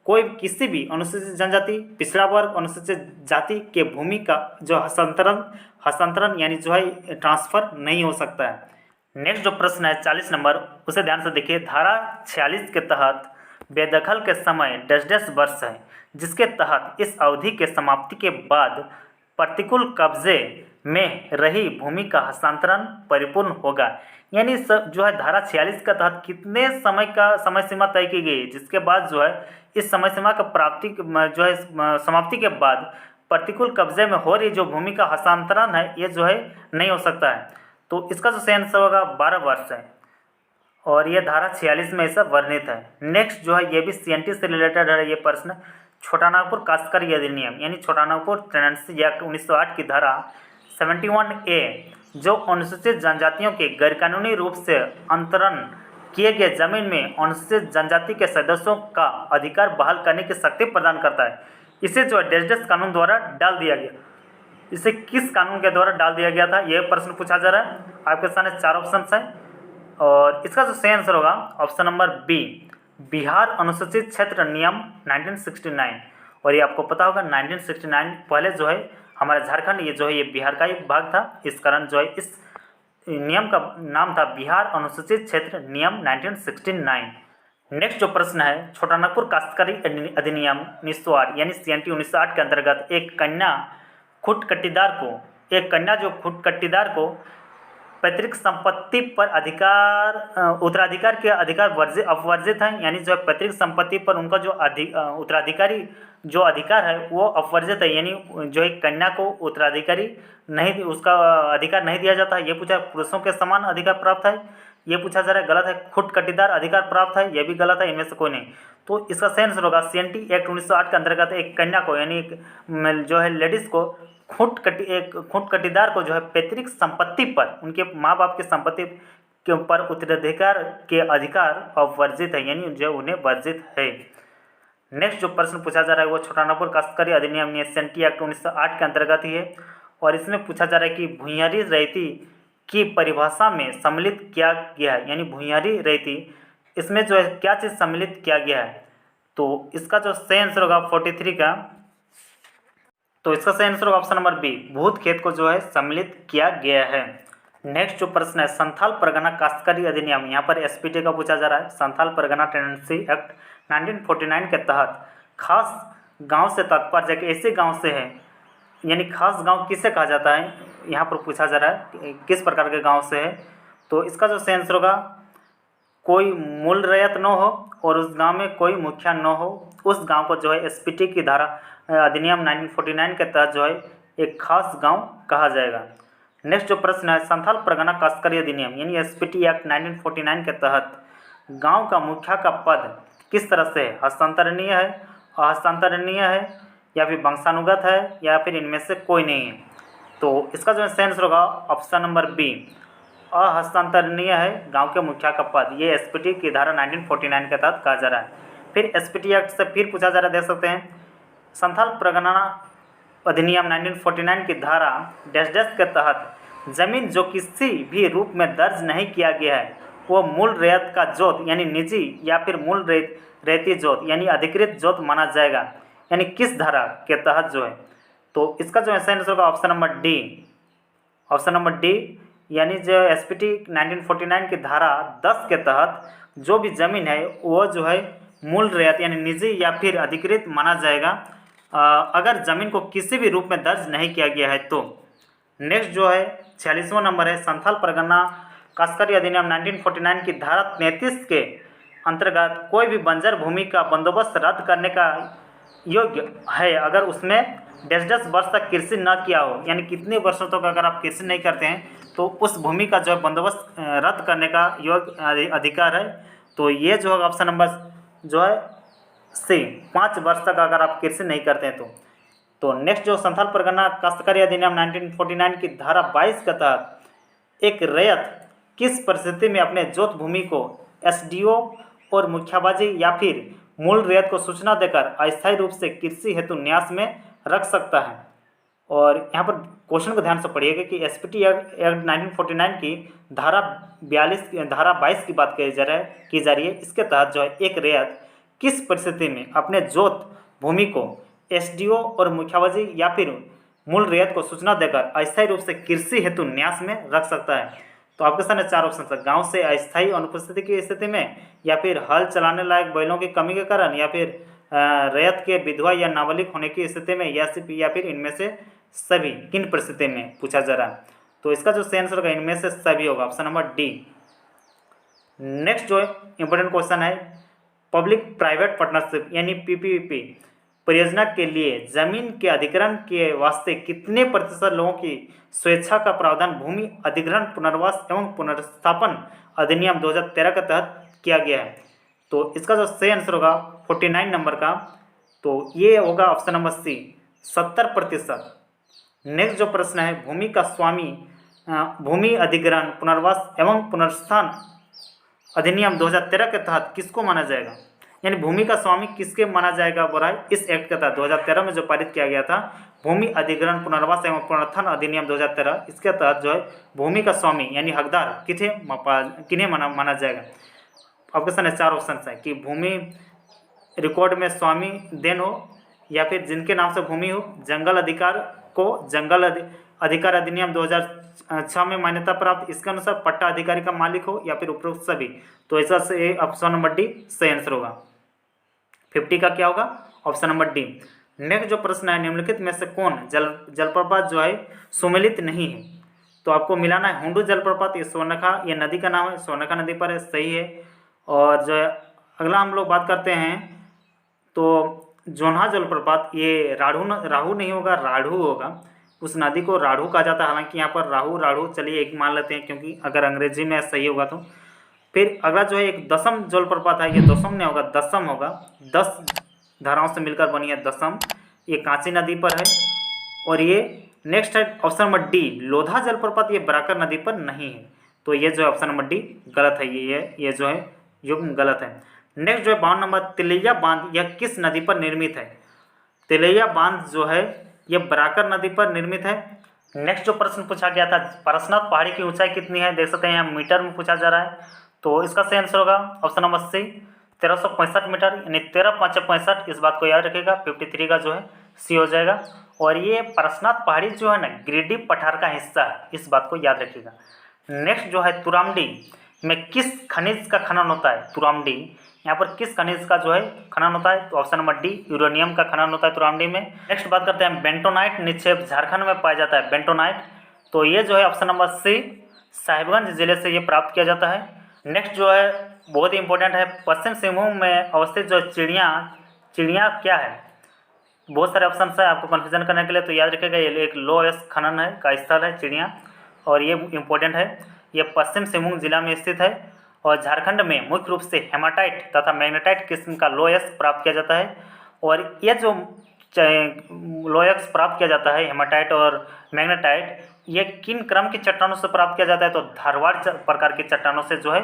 कोई किसी भी अनुसूचित जनजाति, पिछड़ा वर्ग, अनुसूचित जाति के भूमि का जो हस्तांतरण यानी जो है ट्रांसफर नहीं हो सकता है। नेक्स्ट जो प्रश्न है 40 नंबर, उसे ध्यान से देखिए। धारा 46 के तहत बेदखल के समय डैश डैश वर्ष है, जिसके तहत इस अवधि के समाप्ति के बाद प्रतिकूल कब्जे में रही भूमि का हस्तांतरण परिपूर्ण होगा। यानी जो है धारा 46 के तहत कितने समय सीमा तय की गई, जिसके बाद जो है इस समय सीमा का जो है समाप्ति के बाद प्रतिकूल कब्जे में हो रही जो भूमि का हस्तांतरण है, ये जो है नहीं हो सकता है। तो इसका जो सही आंसर होगा 12 वर्ष है, और ये धारा 46 में ऐसा वर्णित है। नेक्स्ट जो है ये भी सीएनटी से रिलेटेड है ये प्रश्न। छोटा नागपुर काश्तकारी अधिनियम यानी छोटा नागपुर टेनेंसी एक्ट 1908 की धारा 71A जो अनुसूचित जनजातियों के गैरकानूनी रूप से अंतरण किए गए जमीन में अनुसूचित जनजाति के सदस्यों का अधिकार बहाल करने की शक्ति प्रदान करता है, इसे जो है डैश डैश कानून द्वारा डाल दिया गया। इसे किस कानून के द्वारा डाल दिया गया था, यह प्रश्न पूछा जा रहा है। आपके सामने 4 ऑप्शन है, और इसका जो सही आंसर होगा ऑप्शन नंबर बी, बिहार अनुसूचित क्षेत्र नियम 1969। और ये आपको पता होगा 1969 पहले जो है हमारा झारखंड ये जो है ये बिहार का ही भाग था, इस कारण जो है इस नियम का नाम था बिहार अनुसूचित क्षेत्र नियम 1969। नेक्स्ट जो प्रश्न है, छोटा नागपुर काश्तकारी अधिनियम 1908 यानी सीएनटी 1908 के अंतर्गत एक कन्या जो खुदकट्टीदार को पैतृक संपत्ति पर उत्तराधिकार के अधिकार अपवर्जित है। यानी जो पैतृक संपत्ति पर उनका जो उत्तराधिकारी जो अधिकार है वो अपवर्जित है, यानी जो एक कन्या को उत्तराधिकारी नहीं, उसका अधिकार नहीं दिया जाता है। ये पूछा पुरुषों के समान अधिकार प्राप्त है, ये पूछा जा रहा है गलत है। खुदकट्टीदार अधिकार प्राप्त है, ये भी गलत है, इनमें से कोई नहीं। तो इसका सही आंसर होगा सीएनटी एक्ट 1908 के अंतर्गत एक कन्या को यानी जो है लेडीज़ को खुदकट्टीदार को जो है पैतृक संपत्ति पर उनके माँ बाप की संपत्ति के ऊपर उत्तराधिकार के अधिकार अवर्जित है, यानी जो उन्हें वर्जित है। नेक्स्ट जो प्रश्न पूछा जा रहा है वो छोटा नागपुर काश्तकारी अधिनियम सीएनटी एक्ट 1908 के अंतर्गत ही है, और इसमें पूछा जा रहा है कि भुइयारी रैयती की परिभाषा में सम्मिलित किया गया है। यानी भुइयारी रैयती इसमें जो है क्या चीज़ सम्मिलित किया गया है? तो इसका जो सही आंसर होगा 43 का, तो इसका सही आंसर होगा ऑप्शन नंबर बी, भूत खेत को जो है सम्मिलित किया गया है। नेक्स्ट जो प्रश्न है संथाल परगना काश्तकारी अधिनियम, यहाँ पर एसपीटी का पूछा जा रहा है। संथाल परगना टेनेंसी एक्ट 1949 के तहत खास गांव से तात्पर्य कि ऐसे गांव से है, यानी खास गांव किसे कहा जाता है, यहाँ पर पूछा जा रहा है किस प्रकार के गांव से है। तो इसका जो सही आंसर होगा कोई मूल रैयत न हो और उस गांव में कोई मुखिया न हो, उस गांव को जो है एसपीटी की धारा अधिनियम 1949 के तहत जो है एक खास गांव कहा जाएगा। नेक्स्ट जो प्रश्न है संथाल परगना काश्तकारी अधिनियम यानी एसपीटी एक्ट 1949 के तहत गांव का मुखिया का पद किस तरह से है, हस्तांतरणीय है, अहस्तांतरणीय है, या फिर वंशानुगत है, या फिर इनमें से कोई नहीं है? तो इसका जो सही आंसर होगा ऑप्शन नंबर बी, अहस्तांतरणीय है गांव के मुखिया का पद। ये एसपीटी की धारा 1949 के तहत कहा जा रहा है। फिर एसपीटी एक्ट से फिर पूछा जा रहा है, देख सकते हैं संथाल परगना अधिनियम 1949 की धारा डैश डैश के तहत जमीन जो किसी भी रूप में दर्ज नहीं किया गया है वो मूल रैयत का जोत यानी निजी या फिर मूल रैयती जोत यानी अधिकृत जोत माना जाएगा, यानी किस धारा के तहत जो है? तो इसका जो सही आंसर होगा option number D, option number D, यानी जो एसपीटी 1949 की धारा 10 के तहत जो भी जमीन है वो जो है मूल रैयत यानी निजी या फिर अधिकृत माना जाएगा अगर ज़मीन को किसी भी रूप में दर्ज नहीं किया गया है तो। नेक्स्ट जो है 46वां नंबर है संथाल परगना काश्तकारी अधिनियम 1949 की धारा 33 के अंतर्गत कोई भी बंजर भूमि का बंदोबस्त रद्द करने का योग्य है अगर उसमें 10 वर्ष तक कृषि न किया हो, यानी कितने वर्षों तक अगर आप कृषि नहीं करते हैं तो उस भूमि का जो है बंदोबस्त रद्द करने का योग्य अधिकार है। तो ये जो है ऑप्शन नंबर जो है सी, 5 वर्ष तक अगर आप कृषि नहीं करते हैं तो नेक्स्ट जो संथाल परगना काश्तकारी अधिनियम 1949 की धारा 22 के तहत एक रैयत किस परिस्थिति में अपने जोत भूमि को एसडीओ और मुखियाबाजी या फिर मूल रैयत को सूचना देकर अस्थायी रूप से कृषि हेतु न्यास में रख सकता है। और यहाँ पर क्वेश्चन को ध्यान से पढ़िएगा कि एसपीटी एक्ट 1949 की धारा 22 की बात की जा रही है। इसके तहत जो है एक रैयत किस परिस्थिति में अपने जोत भूमि को एसडीओ और मुखियाबाजी या फिर मूल रैयत को सूचना देकर अस्थायी रूप से कृषि हेतु न्यास में रख सकता है। तो आपके सामने 4 ऑप्शन है, गांव से अस्थायी अनुपस्थिति की स्थिति में, या फिर हल चलाने लायक बैलों की कमी के कारण, या फिर रैयत के विधवा या नाबालिग होने की स्थिति में, या फिर इनमें से सभी। किन परिस्थिति में पूछा जा रहा है, तो इसका जो सही आंसर होगा इनमें से सभी होगा, ऑप्शन नंबर डी। नेक्स्ट जो इंपॉर्टेंट क्वेश्चन है, पब्लिक प्राइवेट पार्टनरशिप यानी पीपीपी परियोजना के लिए जमीन के अधिग्रहण के वास्ते कितने प्रतिशत लोगों की स्वेच्छा का प्रावधान भूमि अधिग्रहण पुनर्वास एवं पुनर्स्थापन अधिनियम 2013 के तहत किया गया है। तो इसका जो सही आंसर होगा 49 नंबर का, तो ये होगा ऑप्शन नंबर सी, 70%। नेक्स्ट जो प्रश्न है, भूमि का स्वामी भूमि अधिग्रहण पुनर्वास एवं पुनर्स्थान अधिनियम 2013 के तहत किसको माना जाएगा, यानी भूमि का स्वामी किसके माना जाएगा बोला है। इस एक्ट के तहत 2013 में जो पारित किया गया था भूमि अधिग्रहण पुनर्वास एवं पुनरुत्थान अधिनियम 2013, इसके तहत जो है भूमि का स्वामी यानी हकदार किन्हें माना जाएगा। आपके सामने 4 ऑप्शन है कि भूमि रिकॉर्ड में स्वामी देन हो, या फिर जिनके नाम से भूमि हो, जंगल अधिकार को जंगल अधिकार अधिनियम 2006 में मान्यता प्राप्त, इसके अनुसार पट्टा अधिकारी का मालिक हो, या फिर उपरोक्त सभी। तो ऐसा से ऑप्शन नंबर डी सही आंसर होगा। 50 का क्या होगा, ऑप्शन नंबर डी। नेक्स्ट जो प्रश्न है, निम्नलिखित में से कौन जलप्रपात जो है सुमेलित नहीं है, तो आपको मिलाना है हुंडू जलप्रपात, ये स्वर्णखा, ये नदी का नाम है, स्वर्णखा नदी पर है, सही है। और जो है अगला हम लोग बात करते हैं तो जोन्हा जलप्रपात, ये राहू नहीं होगा, राढ़ू होगा। उस नदी को राढ़ू कहा जाता है, हालांकि यहाँ पर राढ़ू चलिए एक मान लेते हैं क्योंकि अगर अंग्रेजी में सही होगा तो। फिर अगला जो है एक दसम जलप्रपात है, ये दसम नहीं होगा, दसम होगा, 10 धाराओं से मिलकर बनी है दसम, ये कांची नदी पर है। और ये नेक्स्ट है ऑप्शन नंबर डी, लोधा जलप्रपात, ये बराकर नदी पर नहीं है। तो ये जो है ऑप्शन नंबर डी गलत है, ये जो है युग्म गलत है। नेक्स्ट जो है 52 नंबर, तिलैया बांध यह किस नदी पर निर्मित है। तिलैया बांध जो है ये बराकर नदी पर निर्मित है। नेक्स्ट जो प्रश्न पूछा गया था, पारसनाथ पहाड़ी की ऊंचाई कितनी है, देख सकते हैं यहाँ मीटर में पूछा जा रहा है। तो इसका सही आंसर होगा ऑप्शन नंबर सी, 1365 मीटर, यानी 13 5 65। इस बात को याद रखिएगा, 53 का जो है सी हो जाएगा। और ये पारसनाथ पहाड़ी जो है ना गिरिडीह पठार का हिस्सा है, इस बात को याद रखिएगा। नेक्स्ट जो है तुरामडी में किस खनिज का खनन होता है, तुरामडी यहाँ पर किस खनिज का जो है खनन होता है, तो ऑप्शन नंबर डी, यूरेनियम का खनन होता है तुरामडी में। नेक्स्ट बात करते हैं बेंटोनाइट निक्षेप झारखंड में पाया जाता है, बेंटोनाइट, तो ये जो है ऑप्शन नंबर सी, साहिबगंज जिले से ये प्राप्त किया जाता है। नेक्स्ट जो है बहुत ही इंपॉर्टेंट है, पश्चिम सिंहभूम में अवस्थित जो चिड़िया क्या है, बहुत सारे ऑप्शन है आपको कन्फ्यूजन करने के लिए, तो याद रखिएगा ये एक लोएस्ट खनन है का स्थल है चिड़िया, और ये इंपॉर्टेंट है। ये पश्चिम सिंहभूम जिला में स्थित है और झारखंड में मुख्य रूप से हेमाटाइट तथा मैग्नेटाइट किस्म का लोएक्स प्राप्त किया जाता है। और ये जो लोएक्स प्राप्त किया जाता है हेमाटाइट और मैग्नेटाइट, ये किन क्रम की चट्टानों से प्राप्त किया जाता है, तो धारवाड़ प्रकार की चट्टानों से जो है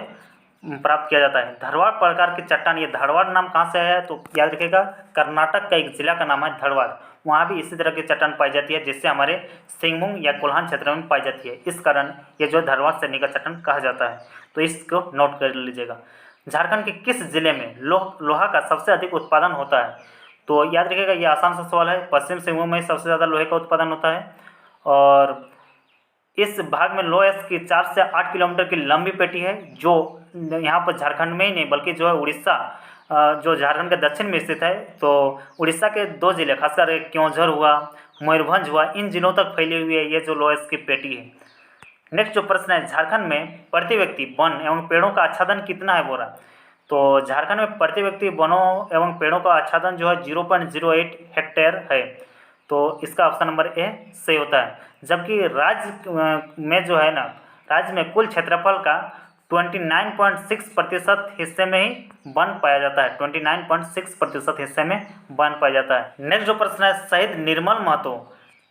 प्राप्त किया जाता है। धारवाड़ प्रकार की चट्टान, ये धारवाड़ नाम कहाँ से आया है, तो याद रखिएगा कर्नाटक का एक जिला का नाम है धारवाड़, वहाँ भी इसी तरह की चट्टान पाई जाती है जिससे हमारे सिंहभूम या कोल्हान क्षेत्र में पाई जाती है। इस कारण ये जो धारवाड़ श्रेणी का चट्टान कहा जाता है, तो इसको नोट कर लीजिएगा। झारखंड के किस जिले में लोहा का सबसे अधिक उत्पादन होता है, तो याद रखिएगा ये आसान सा सवाल है, पश्चिम सिंहभूम में सबसे ज़्यादा लोहे का उत्पादन होता है। और इस भाग में लोएक्स की 4 से 8 किलोमीटर की लंबी पेटी है, जो यहाँ पर झारखंड में ही नहीं बल्कि जो है उड़ीसा, जो झारखंड के दक्षिण में स्थित है, तो उड़ीसा के 2 जिले खासकर एक क्योंझर हुआ, मयूरभंज हुआ, इन जिलों तक फैली हुई है ये जो लोएक्स की पेटी है। नेक्स्ट जो प्रश्न है, झारखंड में प्रति व्यक्ति वन एवं पेड़ों का आच्छादन कितना है बोला, तो झारखंड में प्रति व्यक्ति वनों एवं पेड़ों का आच्छादन जो है 0.08 हेक्टेयर है। तो इसका ऑप्शन नंबर ए सही होता है। जबकि राज्य में जो है ना, राज्य में कुल क्षेत्रफल का 29.6% हिस्से में ही वन पाया जाता है। 29.6% हिस्से में वन पाया जाता है। नेक्स्ट जो प्रश्न है, शहीद निर्मल महतो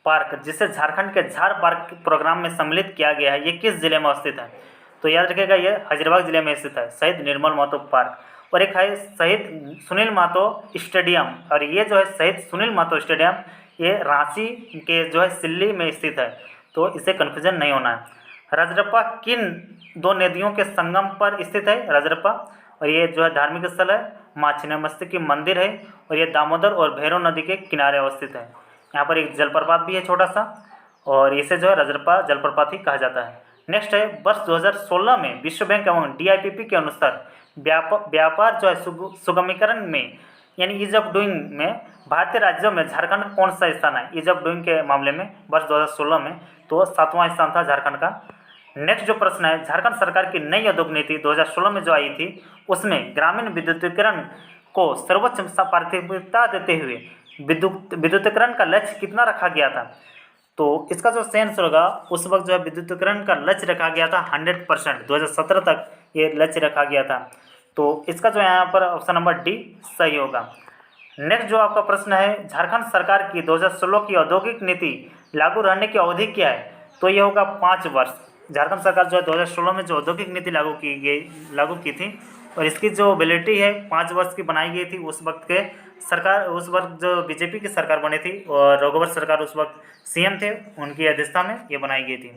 पार्क, जिसे झारखंड के झार पार्क प्रोग्राम में सम्मिलित किया गया है, ये किस जिले में स्थित है? तो याद रखिएगा, ये हजारीबाग जिले में स्थित है, शहीद निर्मल महतो पार्क। और एक है शहीद सुनील महतो स्टेडियम, और ये जो है शहीद सुनील महतो स्टेडियम, ये रांची के जो है सिल्ली में स्थित है। तो इसे कन्फ्यूजन नहीं होना है। रजरप्पा किन दो नदियों के संगम पर स्थित है? रजरप्पा, और ये जो है धार्मिक स्थल है, माँ छिन्नमस्ती की मंदिर है, और ये दामोदर और भैरव नदी के किनारे अवस्थित है। यहाँ पर एक जलप्रपात भी है छोटा सा, और इसे जो है रजरप्पा जलप्रपात ही कहा जाता है। नेक्स्ट है, वर्ष 2016 में विश्व बैंक एवं DIPP के अनुसार व्यापार जो है सुगमीकरण में, यानी ईज ऑफ डूइंग में भारतीय राज्यों में झारखंड कौन सा स्थान है? ईज ऑफ डूइंग के मामले में वर्ष 2016 में तो 7वां स्थान था झारखंड का। नेक्स्ट जो प्रश्न है, झारखंड सरकार की नई उद्योग नीति 2016 में जो आई थी, उसमें ग्रामीण विद्युतीकरण को सर्वोच्च प्राथमिकता देते हुए विद्युतीकरण का लक्ष्य कितना रखा गया था? तो इसका जो सेंस होगा, उस वक्त जो है विद्युतीकरण का लक्ष्य रखा गया था 100%। 2017 तक ये लक्ष्य रखा गया था। तो इसका जो यहाँ पर ऑप्शन नंबर डी सही होगा। नेक्स्ट जो आपका प्रश्न है, झारखंड सरकार की 2016 की औद्योगिक नीति लागू रहने की अवधि क्या है? तो ये होगा 5 वर्ष। झारखंड सरकार जो है 2016 में जो औद्योगिक नीति लागू की थी, और इसकी जो वैलिडिटी है 5 वर्ष की बनाई गई थी। उस वक्त के सरकार, उस वक्त जो बीजेपी की सरकार बनी थी और रघुवर सरकार उस वक्त CM थे, उनकी अध्यक्षता में ये बनाई गई थी।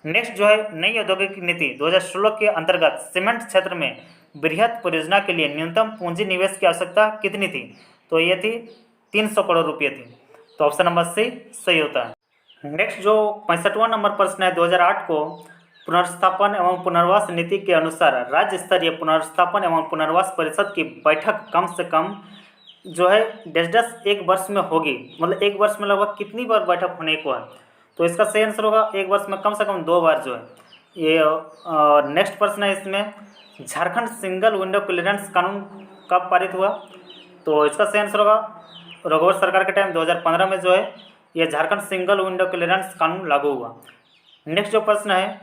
नेक्स्ट जो है, नई औद्योगिक नीति 2016 के अंतर्गत सीमेंट क्षेत्र में बृहत परियोजना के लिए न्यूनतम पूंजी निवेश की आवश्यकता कितनी थी? तो ये थी 300 करोड़ रुपये थी। तो ऑप्शन नंबर सी सही होता है। नेक्स्ट जो 65वां नंबर प्रश्न है, 2008 को पुनर्स्थापन एवं पुनर्वास नीति के अनुसार राज्य स्तरीय पुनर्स्थापन एवं पुनर्वास परिषद की बैठक कम से कम जो है 10 एक वर्ष में होगी। मतलब एक वर्ष में लगभग कितनी बार बैठक होने को है? तो इसका सही आंसर होगा एक वर्ष में कम से कम 2 बार जो है ये। नेक्स्ट प्रश्न है इसमें, झारखंड सिंगल विंडो क्लियरेंस कानून कब पारित हुआ? तो इसका सही आंसर होगा रघुवर सरकार के टाइम 2015 में जो है ये झारखंड सिंगल विंडो क्लियरेंस कानून लागू हुआ। नेक्स्ट जो प्रश्न है,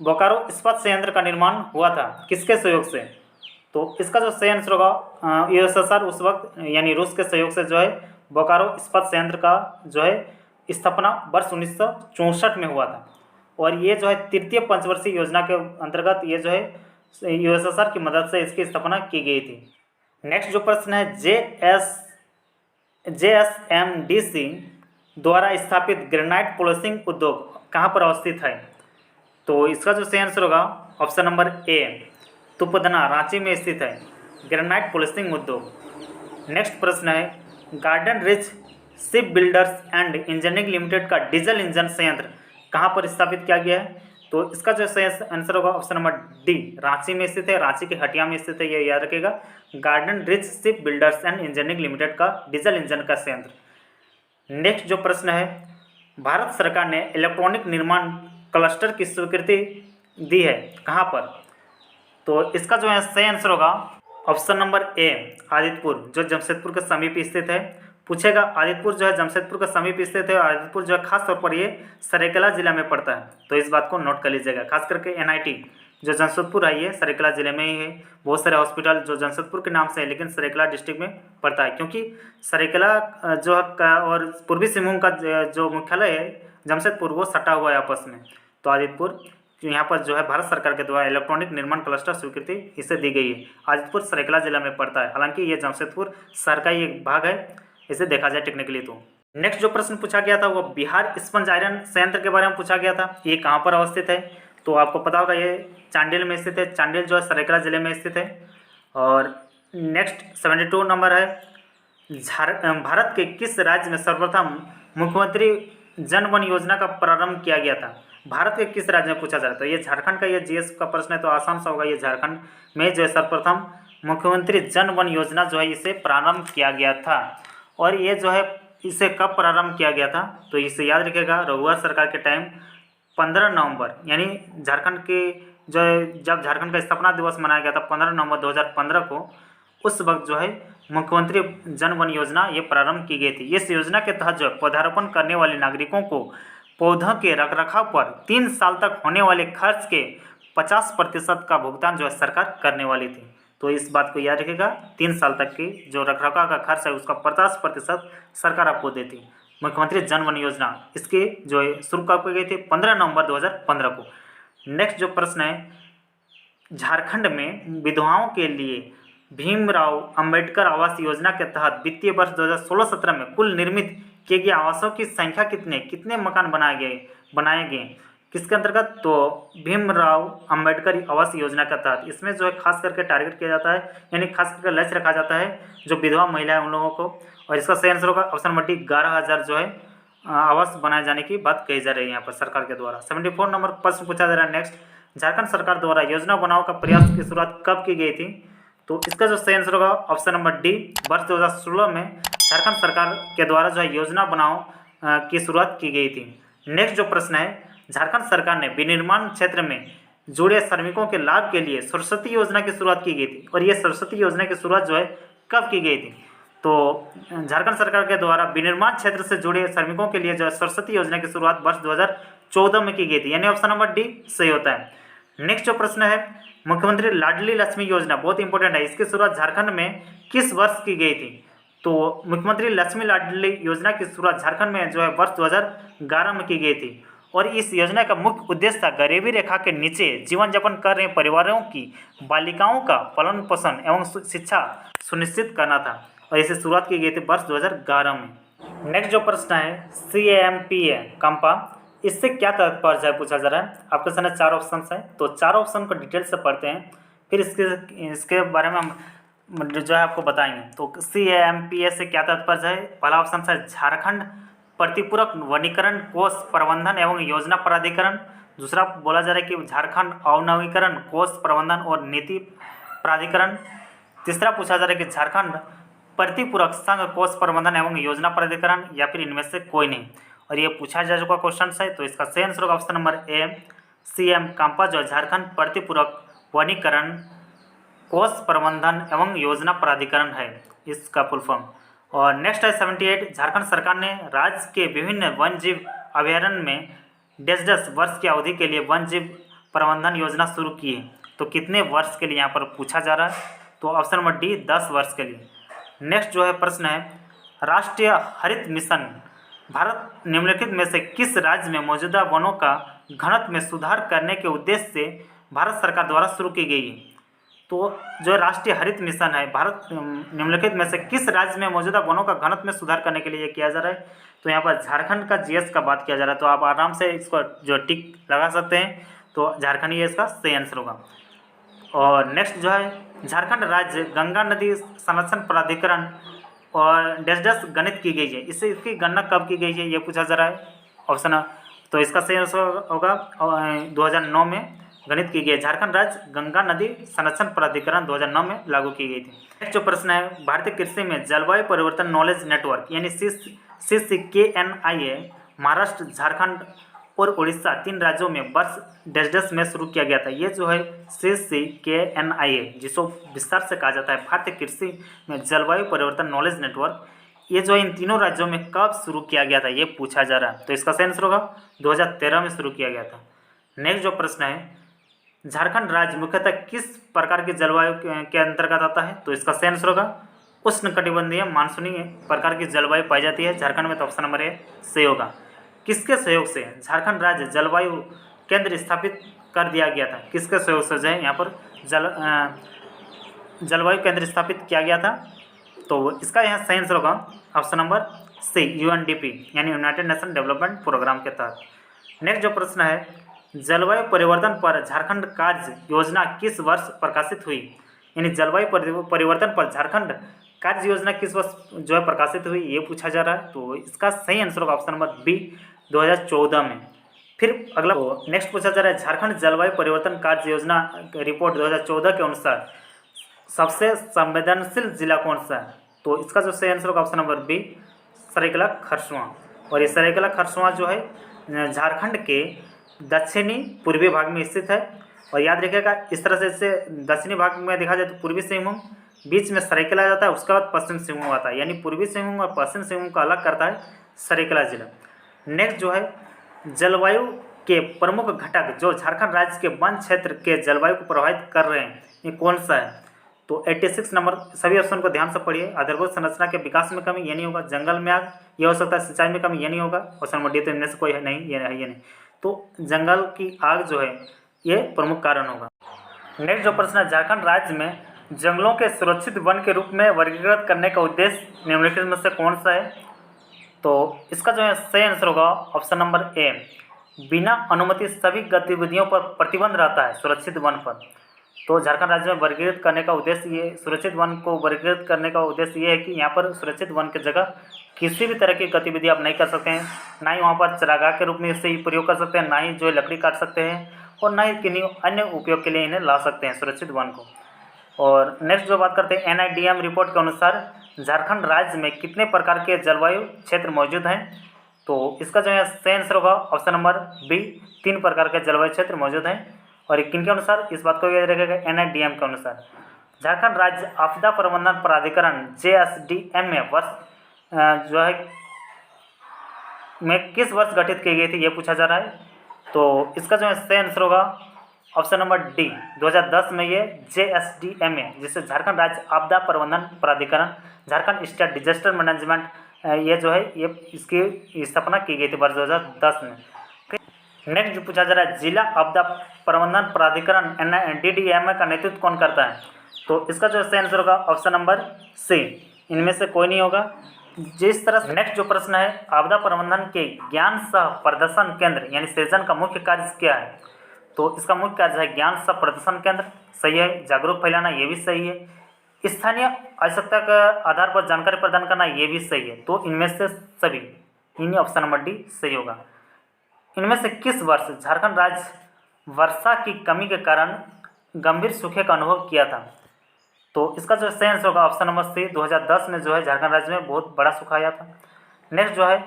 बोकारो इस्पात संयंत्र का निर्माण हुआ था किसके सहयोग से? तो इसका जो सही आंसर होगा USSR उस वक्त यानी रूस के सहयोग से जो है बोकारो इस्पात संयंत्र का जो है स्थापना वर्ष 1964 में हुआ था। और ये जो है तृतीय पंचवर्षीय योजना के अंतर्गत ये जो है USSR की मदद से इसकी स्थापना की गई थी। नेक्स्ट जो प्रश्न है, JSMDC द्वारा स्थापित ग्रेनाइट पॉलिशिंग उद्योग कहाँ पर अवस्थित है? तो इसका जो सही आंसर होगा ऑप्शन नंबर ए, तुपदना, रांची में स्थित है ग्रेनाइट पॉलिशिंग उद्योग। नेक्स्ट प्रश्न है, garden rich ship builders and engineering limited का डीजल इंजन संयंत्र कहाँ पर स्थापित किया गया है? तो इसका जो सही आंसर होगा ऑप्शन नंबर डी, रांची में स्थित है, रांची के हटिया में स्थित है, ये याद रखिएगा। Garden rich ship builders and engineering limited का डीजल इंजन का संयंत्र। नेक्स्ट जो प्रश्न है, भारत सरकार ने इलेक्ट्रॉनिक निर्माण क्लस्टर की स्वीकृति दी है कहाँ पर? तो इसका जो है सही आंसर होगा ऑप्शन नंबर ए, आदितपुर, जो जमशेदपुर के समीप स्थित है। पूछेगा आदितपुर जो है जमशेदपुर के समीप स्थित है, और आदितपुर जो है खास तौर पर ये सरायकेला जिला में पड़ता है। तो इस बात को नोट कर लीजिएगा। खास करके NIT जो जमशेदपुर है ये सरायकेला जिले में ही है। बहुत सारे हॉस्पिटल जो जमशेदपुर के नाम से है लेकिन सरायकेला डिस्ट्रिक्ट में पड़ता है, क्योंकि सरायकेला जो और पूर्वी सिंहभूम का जो मुख्यालय है जमशेदपुर वो सटा हुआ है आपस में। तो आदितपुर यहाँ पर जो है भारत सरकार के द्वारा इलेक्ट्रॉनिक निर्माण क्लस्टर स्वीकृति इसे दी गई है। आदितपुर सरायकेला जिला में पड़ता है, हालांकि ये जमशेदपुर शहर का ही एक भाग है, इसे देखा जाए टेक्निकली तो। नेक्स्ट जो प्रश्न पूछा गया था वो बिहार स्पंज आयरन संयंत्र के बारे में पूछा गया था। ये कहाँ पर अवस्थित है? तो आपको पता होगा ये चांडिल में स्थित है। चांडिल जो है सरायकेला जिले में स्थित है। और नेक्स्ट 72 नंबर है, भारत के किस राज्य में सर्वप्रथम मुख्यमंत्री जन वन योजना का प्रारंभ किया गया था? भारत के किस राज्य में पूछा जा रहा था? ये झारखंड का ये GS का प्रश्न है, तो आसान सा होगा। ये झारखंड में जो है सर्वप्रथम मुख्यमंत्री जन वन योजना जो है इसे प्रारंभ किया गया था। और ये जो है इसे कब प्रारंभ किया गया था? तो इसे याद रखिएगा रघुवर सरकार के टाइम 15 नवंबर, यानी झारखंड के जो है जब झारखंड का स्थापना दिवस मनाया गया था 15 नवंबर 2015 को, उस वक्त जो है मुख्यमंत्री जन वन योजना ये प्रारंभ की गई थी। इस योजना के तहत जो है पौधारोपण करने वाले नागरिकों को पौधों के रखरखाव पर 3 साल तक होने वाले खर्च के 50% का भुगतान जो है सरकार करने वाली थी। तो इस बात को याद रखिएगा, 3 साल तक की जो रखरखाव का खर्च है उसका 50% सरकार आपको देती। मुख्यमंत्री जन वन योजना इसकी जो है शुरू कब की गई थी? 15 नवंबर 2015 को। नेक्स्ट जो प्रश्न है, झारखंड में विधवाओं के लिए भीमराव अंबेडकर आवास योजना के तहत वित्तीय वर्ष 2016-17 में कुल निर्मित किए गए आवासों की संख्या कितने मकान बनाए गए किसके अंतर्गत? तो भीमराव अंबेडकर आवास योजना के तहत। इसमें जो है खास करके टारगेट किया जाता है, यानी खास करके लक्ष्य रखा जाता है जो विधवा महिला है उन लोगों को। और इसका सही आंसर होगा ऑप्शन नंबर डी, 11,000 जो है आवास बनाए जाने की बात कही जा रही है यहाँ पर सरकार के द्वारा। 74 नंबर प्रश्न पूछा जा रहा है नेक्स्ट, झारखंड सरकार द्वारा योजना बनाओ का प्रयास की शुरुआत कब की गई थी? तो इसका जो सही आंसर होगा ऑप्शन नंबर डी, वर्ष 2016 में झारखंड सरकार के द्वारा जो है योजना बनाओ की शुरुआत की गई थी। नेक्स्ट जो प्रश्न है, झारखंड सरकार ने विनिर्माण क्षेत्र में जुड़े श्रमिकों के लाभ के लिए सरस्वती योजना की शुरुआत की गई थी। और ये सरस्वती योजना की शुरुआत जो है कब की गई थी? तो झारखंड सरकार के द्वारा विनिर्माण क्षेत्र से जुड़े श्रमिकों के लिए जो है सरस्वती योजना की शुरुआत वर्ष 2014 में की गई थी, यानी ऑप्शन नंबर डी सही होता है। नेक्स्ट जो प्रश्न है, मुख्यमंत्री लाडली लक्ष्मी योजना बहुत इंपॉर्टेंट है, इसकी शुरुआत झारखंड में किस वर्ष की गई थी? तो मुख्यमंत्री लक्ष्मी लाडली योजना की शुरुआत झारखंड में जो है वर्ष 2011 में की गई थी। और इस योजना का मुख्य उद्देश्य था गरीबी रेखा के नीचे जीवन यापन कर रहे परिवारों की बालिकाओं का पालन पोषण एवं शिक्षा सुनिश्चित करना था। और इसे शुरुआत की गई थी वर्ष 2011 में। नेक्स्ट जो प्रश्न है, CAMPA कंपा, इससे क्या तात्पर्य है पूछा जा रहा है। आपके सामने 4 ऑप्शन है, तो 4 ऑप्शन को डिटेल से पढ़ते हैं, फिर इसके बारे में हम जो है आपको बताएंगे। तो CAMPA से क्या तात्पर्य है? पहला ऑप्शन है झारखंड प्रतिपूरक वनीकरण कोष प्रबंधन एवं योजना प्राधिकरण। दूसरा बोला जा रहा है कि झारखंड अवनवीकरण कोष प्रबंधन और नीति प्राधिकरण। तीसरा पूछा जा रहा है कि झारखंड प्रतिपूरक संघ कोष प्रबंधन एवं योजना प्राधिकरण, या फिर इनमें से कोई नहीं। और ये पूछा जा चुका क्वेश्चन है, तो इसका सही आंसर होगा option number A, CM CAMPA जो झारखंड प्रतिपूरक वनीकरण कोष प्रबंधन एवं योजना प्राधिकरण है इसका फुल फॉर्म। और नेक्स्ट है 78, झारखंड सरकार ने राज्य के विभिन्न वन जीव अभयारण्य में 10 वर्ष की अवधि के लिए वन जीव प्रबंधन योजना शुरू की है। तो कितने वर्ष के लिए यहाँ पर पूछा जा रहा है? तो ऑप्शन नंबर डी 10 वर्ष के लिए। नेक्स्ट जो है प्रश्न है, राष्ट्रीय हरित मिशन भारत निम्नलिखित में से किस राज्य में मौजूदा वनों का घनत्व में सुधार करने के उद्देश्य से भारत सरकार द्वारा शुरू की गई है? तो जो राष्ट्रीय हरित मिशन है भारत निम्नलिखित में से किस राज्य में मौजूदा वनों का घनत्व में सुधार करने के लिए किया जा रहा है? तो यहाँ पर झारखंड का GS का बात किया जा रहा है, तो आप आराम से इसको जो टिक लगा सकते हैं। तो झारखंड ही इसका सही आंसर होगा। और नेक्स्ट जो है, झारखंड राज्य गंगा नदी संरक्षण प्राधिकरण और डैश गणित की गई है, इसकी गणना कब की गई है ये पूछा जा रहा है ऑप्शन। तो इसका सही आंसर होगा 2009 में गणित की गई। झारखंड राज्य गंगा नदी संरक्षण प्राधिकरण 2009 में लागू की गई थी। नेक्स्ट जो प्रश्न है, भारतीय कृषि में जलवायु परिवर्तन नॉलेज नेटवर्क यानी CCKNIA महाराष्ट्र, झारखंड और उड़ीसा 3 राज्यों में वर्ष डैश में शुरू किया गया था। ये जो है CCKNIA जिसको विस्तार से कहा जाता है भारतीय कृषि में जलवायु परिवर्तन नॉलेज नेटवर्क, ये जो है इन तीनों राज्यों में कब शुरू किया गया था ये पूछा जा रहा है। तो इसका सही आंसर होगा 2013 में शुरू किया गया था। नेक्स्ट जो प्रश्न है, झारखंड राज्य मुख्यतः किस प्रकार की जलवायु के अंतर्गत आता है? तो इसका सही आंसर होगा उष्णकटिबंधीय मानसूनी प्रकार की जलवायु पाई जाती है झारखंड में, तो ऑप्शन नंबर ए सही होगा। किसके सहयोग से झारखंड राज्य जलवायु केंद्र स्थापित कर दिया गया था? किसके सहयोग से जो है यहाँ पर जलवायु केंद्र स्थापित किया गया था? तो इसका यहाँ सही आंसर होगा ऑप्शन नंबर सी, UNDP यानी यूनाइटेड नेशन डेवलपमेंट प्रोग्राम के तहत। नेक्स्ट जो प्रश्न है, जलवायु परिवर्तन पर झारखंड कार्य योजना किस वर्ष प्रकाशित हुई? यानी जलवायु परिवर्तन पर झारखंड कार्य योजना किस वर्ष जो है प्रकाशित हुई ये पूछा जा रहा है। तो इसका सही आंसर होगा ऑप्शन नंबर बी, 2014 में। फिर अगला नेक्स्ट पूछा जा रहा है, झारखंड जलवायु परिवर्तन कार्य योजना रिपोर्ट 2014 के अनुसार सबसे संवेदनशील जिला कौन सा है? तो इसका जो सही आंसर होगा ऑप्शन नंबर बी, सरायकेला खरसुआं। और ये सरायकेला खरसुआं जो है झारखंड के दक्षिणी पूर्वी भाग में स्थित है और याद रखिएगा इस तरह से इससे दक्षिणी भाग में देखा जाए तो पूर्वी सिंहभूम, बीच में सरायकेला आ जाता है, उसके बाद पश्चिम सिंहभूम आता है, यानी पूर्वी सिंहभूम और पश्चिम सिंहभूम को अलग करता है सरायकेला जिला। नेक्स्ट जो है जलवायु के प्रमुख घटक जो झारखंड राज्य के वन क्षेत्र के जलवायु को प्रभावित कर रहे हैं, ये कौन सा है? तो 86 नंबर, सभी ऑप्शन को ध्यान से पढ़िए। आधारभूत संरचना के विकास में कमी, ये नहीं होगा। जंगल में आग, ये हो सकता है। सिंचाई में कमी, ये नहीं होगा। ऑप्शन नंबर डी, तो इनमें से कोई है नहीं, ये है, ये नहीं। तो जंगल की आग जो है ये प्रमुख कारण होगा। नेक्स्ट जो प्रश्न है, झारखंड राज्य में जंगलों के सुरक्षित वन के रूप में वर्गीकृत करने का उद्देश्य निम्नलिखित में से कौन सा है? तो इसका जो है सही आंसर होगा ऑप्शन नंबर ए, बिना अनुमति सभी गतिविधियों पर प्रतिबंध रहता है सुरक्षित वन पर। तो झारखंड राज्य में वर्गीकृत करने का उद्देश्य ये, सुरक्षित वन को वर्गीकृत करने का उद्देश्य ये है कि यहाँ पर सुरक्षित वन की जगह किसी भी तरह की गतिविधि आप नहीं कर सकते हैं, ना ही वहाँ पर चरागाह के रूप में इसे ही प्रयोग कर सकते हैं, ना ही जो है लकड़ी काट सकते हैं, और ना ही किन्हीं अन्य उपयोग के लिए इन्हें ला सकते हैं सुरक्षित वन को। और नेक्स्ट जो बात करते हैं, NIDM रिपोर्ट के अनुसार झारखंड राज्य में कितने प्रकार के जलवायु क्षेत्र मौजूद हैं? तो इसका जो है सही आंसर होगा ऑप्शन नंबर बी, 3 प्रकार के जलवायु क्षेत्र मौजूद हैं। और किन के अनुसार? इस बात को याद रखिएगा, NIDM के अनुसार। झारखंड राज्य आपदा प्रबंधन प्राधिकरण JSDM में वर्ष जो है में किस वर्ष गठित की गई थी, ये पूछा जा रहा है। तो इसका जो है सही आंसर होगा ऑप्शन नंबर डी, 2010 में ये JSDM है, जिससे झारखंड राज्य आपदा प्रबंधन प्राधिकरण, झारखंड स्टेट डिजास्टर मैनेजमेंट, ये जो है ये इसकी स्थापना की गई थी वर्ष 2010 में। नेक्स्ट जो पूछा जा रहा है, जिला आपदा प्रबंधन प्राधिकरण DDMA का नेतृत्व कौन करता है? तो इसका जो सही आंसर होगा ऑप्शन नंबर सी, इनमें से कोई नहीं होगा। जिस तरह से नेक्स्ट जो प्रश्न है, आपदा प्रबंधन के ज्ञान सह प्रदर्शन केंद्र यानी सृजन का मुख्य कार्य क्या है? तो इसका मुख्य कार्य है ज्ञान सह प्रदर्शन केंद्र, सही है। जागरूक फैलाना, ये भी सही है। स्थानीय आवश्यकता के आधार पर जानकारी प्रदान करना, ये भी सही है। तो इनमें से सभी, इन्हीं ऑप्शन नंबर डी सही होगा। इनमें से किस वर्ष झारखंड राज्य वर्षा की कमी के कारण गंभीर सूखे का अनुभव किया था? तो इसका जो सही आंसर होगा ऑप्शन नंबर सी, 2010 में जो है झारखंड राज्य में बहुत बड़ा सूखा आया था। नेक्स्ट जो है,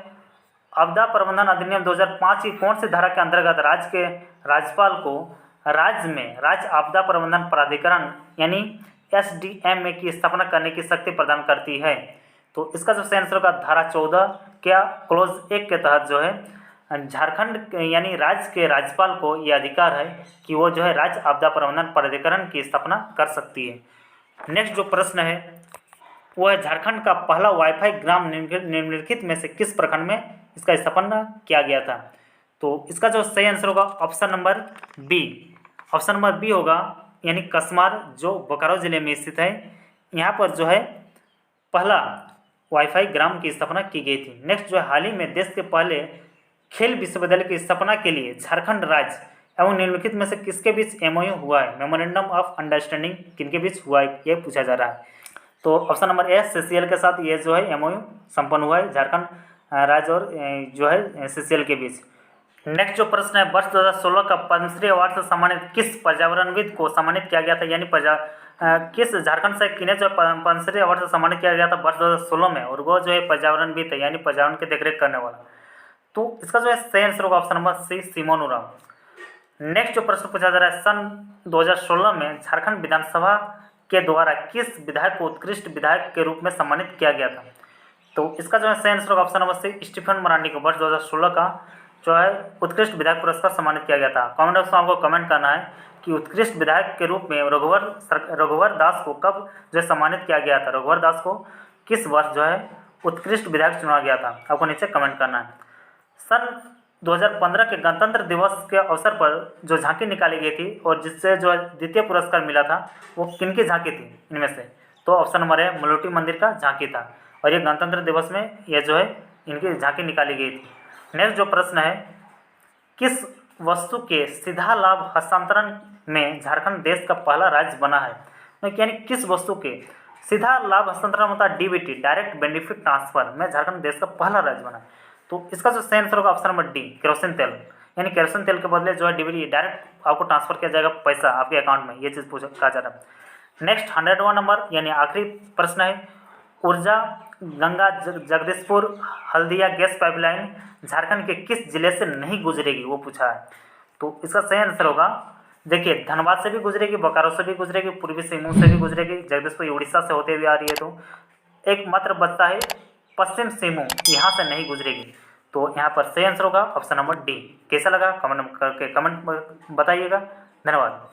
आपदा प्रबंधन अधिनियम 2005 की कौन सी धारा के अंतर्गत राज्य के राज्यपाल को राज्य में राज्य आपदा प्रबंधन प्राधिकरण यानी SDMA की स्थापना करने की शक्ति प्रदान करती है? तो इसका जो सही आंसर होगा धारा 14 क्या क्लोज 1 के तहत जो है झारखंड यानी राज्य के राज्यपाल को यह अधिकार है कि वो जो है राज्य आपदा प्रबंधन प्राधिकरण की स्थापना कर सकती है। नेक्स्ट जो प्रश्न है वो है, झारखंड का पहला वाईफाई ग्राम निम्नलिखित में से किस प्रखंड में इसका स्थापना किया गया था? तो इसका जो सही आंसर होगा option number B, option number B होगा, यानी कसमार जो बोकारो जिले में स्थित है। यहाँ पर जो है पहला वाईफाई ग्राम की स्थापना की गई थी। नेक्स्ट जो है, हाल ही में देश के पहले खेल विश्वविद्यालय की स्थापना के लिए झारखंड राज्य एवं निम्नलिखित में से किसके बीच MOU हुआ है? मेमोरेंडम ऑफ अंडरस्टैंडिंग किनके बीच हुआ है, ये पूछा जा रहा है। तो ऑप्शन नंबर ए, CCL के साथ ये जो है MOU संपन्न हुआ है झारखंड राज्य और जो है CCL के बीच। नेक्स्ट जो प्रश्न है, वर्ष 2016 का पद्मश्री अवार्ड से सम्मानित किस पर्यावरणविद को सम्मानित किया गया था? यानी किस झारखंड से किन्हें जो पद्मश्री अवार्ड से सम्मानित किया गया था वर्ष 2016 में, और वो जो है पर्यावरणविद है, यानी पर्यावरण की देखरेख करने वाला। तो इसका जो है सही आंसर होगा option number C, Simon Oraon. Next जो प्रश्न पूछा जा रहा है, सन 2016 में झारखंड विधानसभा के द्वारा किस विधायक को उत्कृष्ट विधायक के रूप में सम्मानित किया गया था? तो इसका जो है सही आंसर होगा option number C, Stephen Marandi को वर्ष 2016 का जो है उत्कृष्ट विधायक पुरस्कार सम्मानित किया गया था। कमेंट बॉक्स में आपको कमेंट करना है कि उत्कृष्ट विधायक के रूप में रघुवर दास को कब जो है सम्मानित किया गया था? रघुवर दास को किस वर्ष जो है उत्कृष्ट विधायक चुना गया था? आपको नीचे कमेंट करना है। सन 2015 के गणतंत्र दिवस के अवसर पर जो झांकी निकाली गई थी और जिससे जो है द्वितीय पुरस्कार मिला था, वो किनकी झांकी थी इनमें से? तो ऑप्शन नंबर है, मलोटी मंदिर का झांकी था, और ये गणतंत्र दिवस में ये जो है इनकी झांकी निकाली गई थी। नेक्स्ट जो प्रश्न है, किस वस्तु के सीधा लाभ हस्तांतरण में झारखंड देश का पहला राज्य बना है? यानी किस वस्तु के सीधा लाभ हस्तांतरण होता है DBT, डायरेक्ट बेनिफिट ट्रांसफर, में झारखंड देश का पहला राज्य बना है। तो इसका जो सही आंसर होगा ऑप्शन नंबर डी, केरोसिन तेल, यानी केरोसिन तेल के बदले जो है DBT डायरेक्ट आपको ट्रांसफर किया जाएगा पैसा आपके अकाउंट में, ये चीज़ कहा जा रहा है। नेक्स्ट 100वां नंबर यानी आखिरी प्रश्न है, ऊर्जा गंगा जगदीशपुर हल्दिया गैस पाइपलाइन झारखंड के किस जिले से नहीं गुजरेगी, वो पूछा है। तो इसका सही आंसर होगा देखिए धनबाद से भी गुजरेगी, बोकारो से भी गुजरेगी, पूर्वी सिंहभूम से भी गुजरेगी, जगदीशपुर उड़ीसा से होते हुए आ रही है। तो एक मात्र बचता है पश्चिम सिंहभूम, यहाँ से नहीं गुजरेगी। तो यहाँ पर सही आंसर होगा ऑप्शन नंबर डी। कैसा लगा कमेंट करके कमेंट बताइएगा। धन्यवाद।